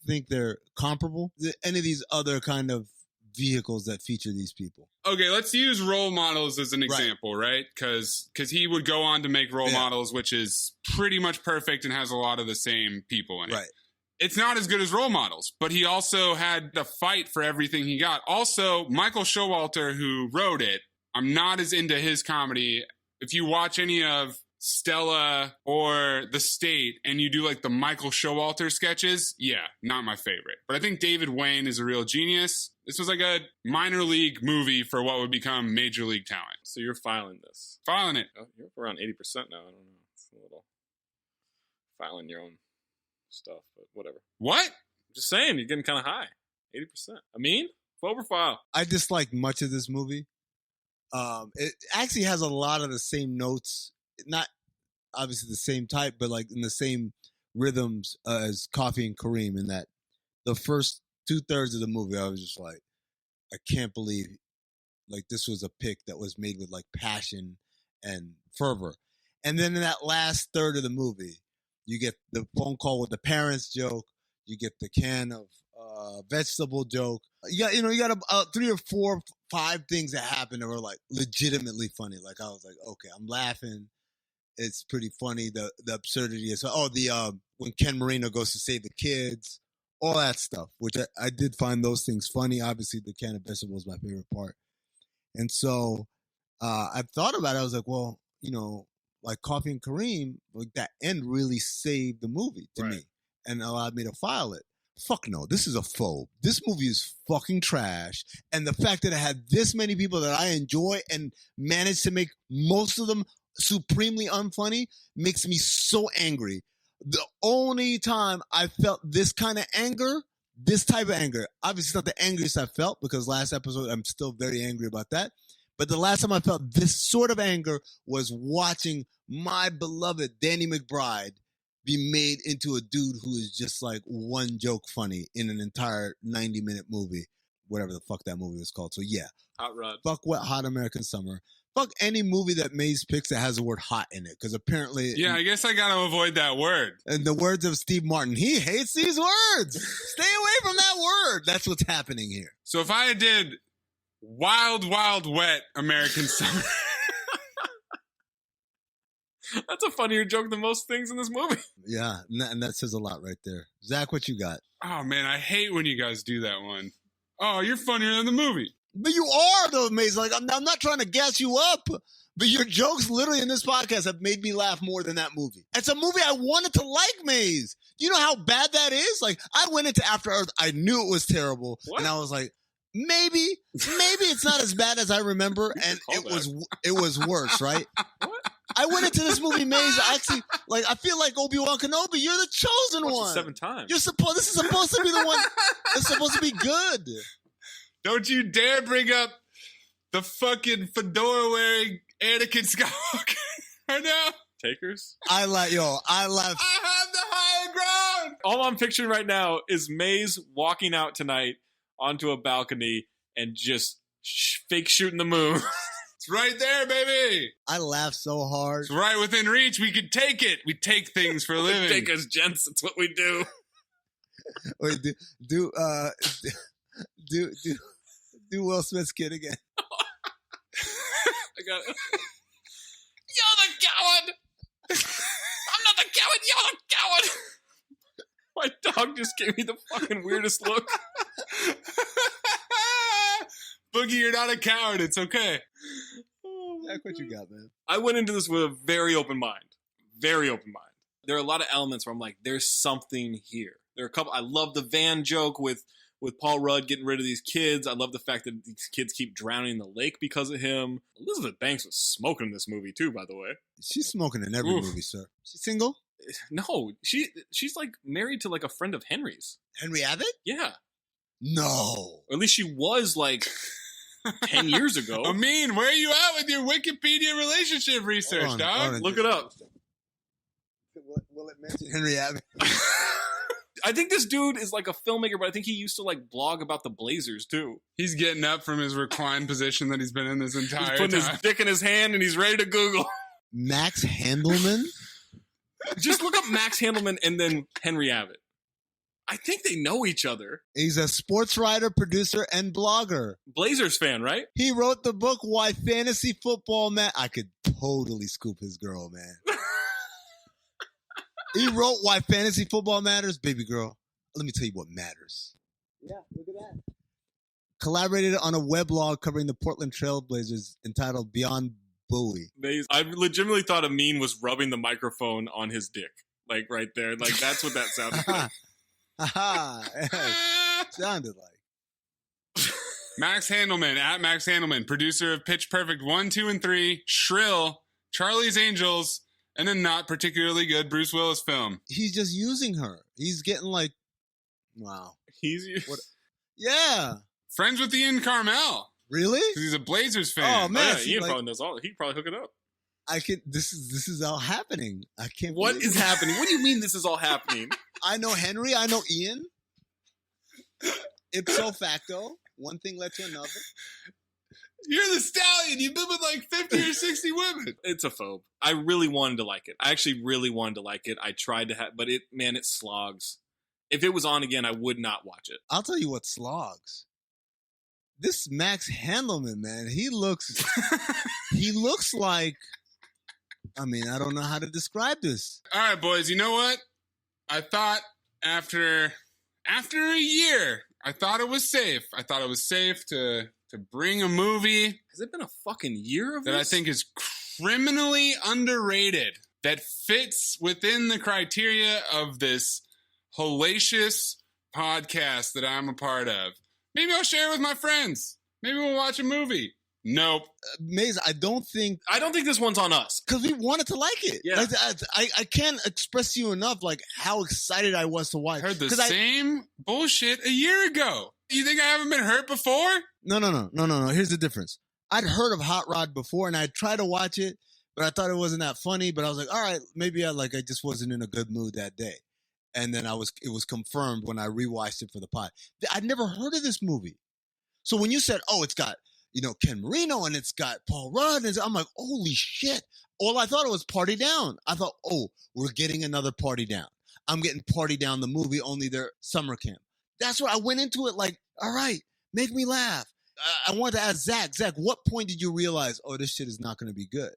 think they're comparable? Any of these other kind of vehicles that feature these people? Okay, let's use Role Models as an example, right? Because he would go on to make Role Models, which is pretty much perfect and has a lot of the same people in it. Right. It's not as good as Role Models, but he also had to fight for everything he got. Also, Michael Showalter, who wrote it, I'm not as into his comedy. If you watch any of Stella or The State and you do the Michael Showalter sketches, yeah, not my favorite. But I think David Wayne is a real genius. This was a minor league movie for what would become major league talent. So you're filing this? Filing it. Oh, you're around 80% now. I don't know. It's a little filing your own stuff, but whatever. What? I'm just saying, you're getting kind of high. 80%. Amin, phobe or file? I dislike much of this movie. It actually has a lot of the same notes, not obviously the same type, but in the same rhythms as Coffee and Kareem, in that the first 2/3 of the movie, I was just I can't believe this was a pick that was made with passion and fervor. And then in that last third of the movie, you get the phone call with the parents joke, you get the can of vegetable joke. You got 3 or 4, 5 things that happen that were legitimately funny. I was okay, I'm laughing. It's pretty funny. The absurdity is when Ken Marino goes to save the kids, all that stuff, which I did find those things funny. Obviously, the can of vegetables was my favorite part. And so I thought about it. I was like, well, like Coffee and Kareem, like that end really saved the movie to me and allowed me to file it. Fuck no, this is a phobe. This movie is fucking trash. And the fact that it had this many people that I enjoy and managed to make most of them supremely unfunny makes me so angry. The only time I felt this kind of anger, this type of anger, obviously it's not the angriest I felt because last episode I'm still very angry about that. But the last time I felt this sort of anger was watching my beloved Danny McBride be made into a dude who is just like one joke funny in an entire 90-minute movie, whatever the fuck that movie was called. So yeah, Hot Rod. Fuck Wet Hot American Summer. Fuck any movie that Maze picks that has the word hot in it, because apparently... Yeah, I guess I gotta avoid that word. And the words of Steve Martin, he hates these words. Stay away from that word. That's what's happening here. So if I did Wild, Wild, Wet American Summer... That's a funnier joke than most things in this movie. Yeah, and that says a lot right there. Zach, what you got? Oh, man, I hate when you guys do that one. Oh, you're funnier than the movie. But you are, though, Maze. Like, I'm not trying to gas you up, but your jokes literally in this podcast have made me laugh more than that movie. It's a movie I wanted to like, Maze. You know how bad that is? Like, I went into After Earth. I knew it was terrible. What? And I was like, maybe it's not as bad as I remember. And it was worse, right? What? I went into this movie, Maze. I feel like Obi-Wan Kenobi. You're the chosen one. 7 times. This is supposed to be the one that's supposed to be good. Don't you dare bring up the fucking fedora-wearing Anakin Skywalker right now. Takers? I have the higher ground. All I'm picturing right now is Maze walking out tonight onto a balcony and just fake shooting the moon. It's right there, baby. I laughed so hard. It's right within reach. We could take it. We take things for a living. Take us, gents. It's what we do. Wait, do Will Smith's kid again. I got it. You're the coward. I'm not the coward. You're the coward. My dog just gave me the fucking weirdest look. Boogie, you're not a coward. It's okay. Zach, what you got, man? I went into this with a very open mind. Very open mind. There are a lot of elements where I'm like, there's something here. There are a couple. I love the van joke with Paul Rudd getting rid of these kids. I love the fact that these kids keep drowning in the lake because of him. Elizabeth Banks was smoking in this movie too, by the way. She's smoking in every movie, sir. She's single? No, she's like married to like a friend of Henry's. Henry Abbott? Yeah. No. Or at least she was like 10 years ago. Amin, where are you at with your Wikipedia relationship research, dog? Look it up. Will it mention Henry Abbott? I think this dude is like a filmmaker, but I think he used to like blog about the Blazers too. He's getting up from his reclined position that he's been in this entire time. He's putting his dick in his hand and he's ready to Google. Max Handelman? Just look up Max Handelman and then Henry Abbott. I think they know each other. He's a sports writer, producer, and blogger. Blazers fan, right? He wrote the book Why Fantasy Football I could totally scoop his girl, man. He wrote Why Fantasy Football Matters. Baby girl, let me tell you what matters. Yeah, look at that. Collaborated on a weblog covering the Portland Trailblazers entitled Beyond Bowie. I legitimately thought Amin was rubbing the microphone on his dick. Like right there. Like that's what that sounded like. Sounded like. Max Handelman, at Max Handelman, producer of Pitch Perfect 1, 2, and 3, Shrill, Charlie's Angels, and a not particularly good Bruce Willis film. He's just using her. He's getting like, wow. Yeah. Friends with Ian Carmel. Really? Because he's a Blazers fan. Oh man, Ian probably knows all. He can probably hook it up. This is all happening. I can't. What is happening? What do you mean this is all happening? I know Henry. I know Ian. Ipso facto, one thing led to another. You're the stallion. You've been with like 50 or 60 women. It's a phobe. I really wanted to like it. I actually really wanted to like it. I tried to but it slogs. If it was on again, I would not watch it. I'll tell you what slogs. This Max Handelman, man, he looks like, I mean, I don't know how to describe this. All right, boys, you know what? I thought after after a year, I thought it was safe. I thought it was safe to bring a movie. Has it been a fucking year of that this? I think is criminally underrated, that fits within the criteria of this hellacious podcast that I'm a part of. Maybe I'll share it with my friends. Maybe we'll watch a movie. Nope. Maze, I don't think this one's on us. Because we wanted to like it. Yeah. Like, I can't express to you enough like how excited I was to watch. Heard the same bullshit a year ago. You think I haven't been hurt before? No. Here's the difference. I'd heard of Hot Rod before, and I'd tried to watch it, but I thought it wasn't that funny. But I was like, all right, maybe I just wasn't in a good mood that day. And then it was confirmed when I rewatched it for the pod. I'd never heard of this movie. So when you said, oh, it's got, Ken Marino and it's got Paul Rudd, and I'm like, holy shit. All I thought it was Party Down. I thought, oh, we're getting another Party Down. I'm getting Party Down, the movie, only their summer camp. That's what I went into it like, all right, make me laugh. I wanted to ask Zach, what point did you realize, oh, this shit is not going to be good?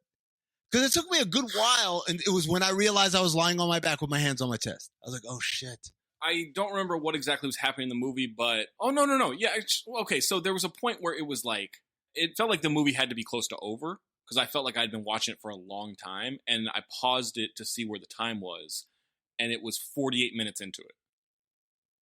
Because it took me a good while, and it was when I realized I was lying on my back with my hands on my chest. I was like, oh, shit. I don't remember what exactly was happening in the movie, but... Oh, no. Yeah, okay, so there was a point where it was like... It felt like the movie had to be close to over, because I felt like I'd been watching it for a long time, and I paused it to see where the time was, and it was 48 minutes into it.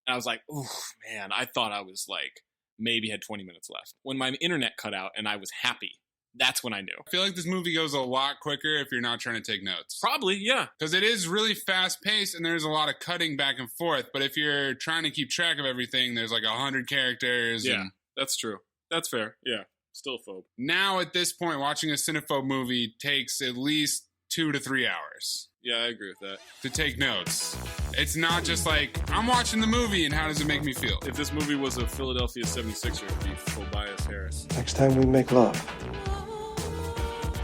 And I was like, oh, man, I thought I was like, maybe had 20 minutes left. When my internet cut out and I was happy, that's when I knew. I feel like this movie goes a lot quicker if you're not trying to take notes. Probably, yeah. Because it is really fast-paced and there's a lot of cutting back and forth. But if you're trying to keep track of everything, there's like 100 characters. Yeah, that's true. That's fair. Yeah, still a phobe. Now, at this point, watching a Cinephobe movie takes at least 2 to 3 hours. Yeah, I agree with that. To take notes. It's not just like, I'm watching the movie and how does it make me feel? If this movie was a Philadelphia 76er, it'd be Tobias Harris. Next time we make love,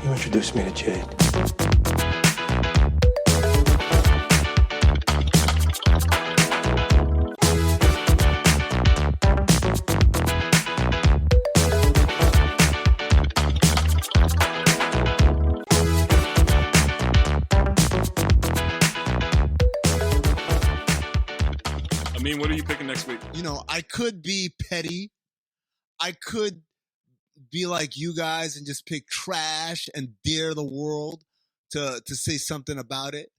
you introduce me to Jade. Amin, what are you picking next week? I could be petty. I could be like you guys and just pick trash and dare the world to say something about it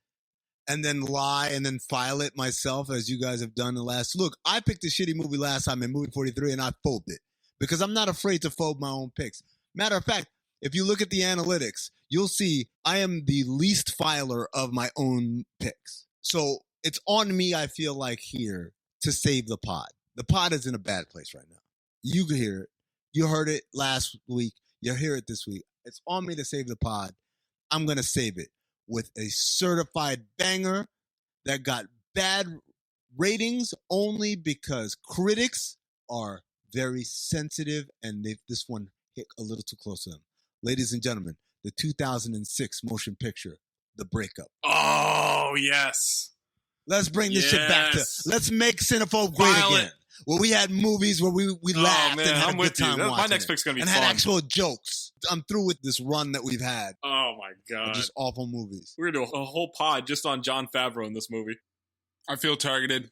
and then lie and then file it myself as you guys have done the last. Look, I picked a shitty movie last time in Movie 43 and I phobed it because I'm not afraid to phobe my own picks. Matter of fact, if you look at the analytics, you'll see I am the least filer of my own picks. So it's on me, I feel like, here to save the pod. The pod is in a bad place right now. You can hear it. You heard it last week. You hear it this week. It's on me to save the pod. I'm going to save it with a certified banger that got bad ratings only because critics are very sensitive and this one hit a little too close to them. Ladies and gentlemen, the 2006 motion picture, The Breakup. Oh, yes. Let's bring this shit back to... Let's make Cinephobe great again. Where we had movies where we laughed and had a good time watching my next pick's going to be and fun. had actual jokes. I'm through with this run that we've had. Oh, my God. Just awful movies. We're going to do a whole pod just on Jon Favreau in this movie. I feel targeted.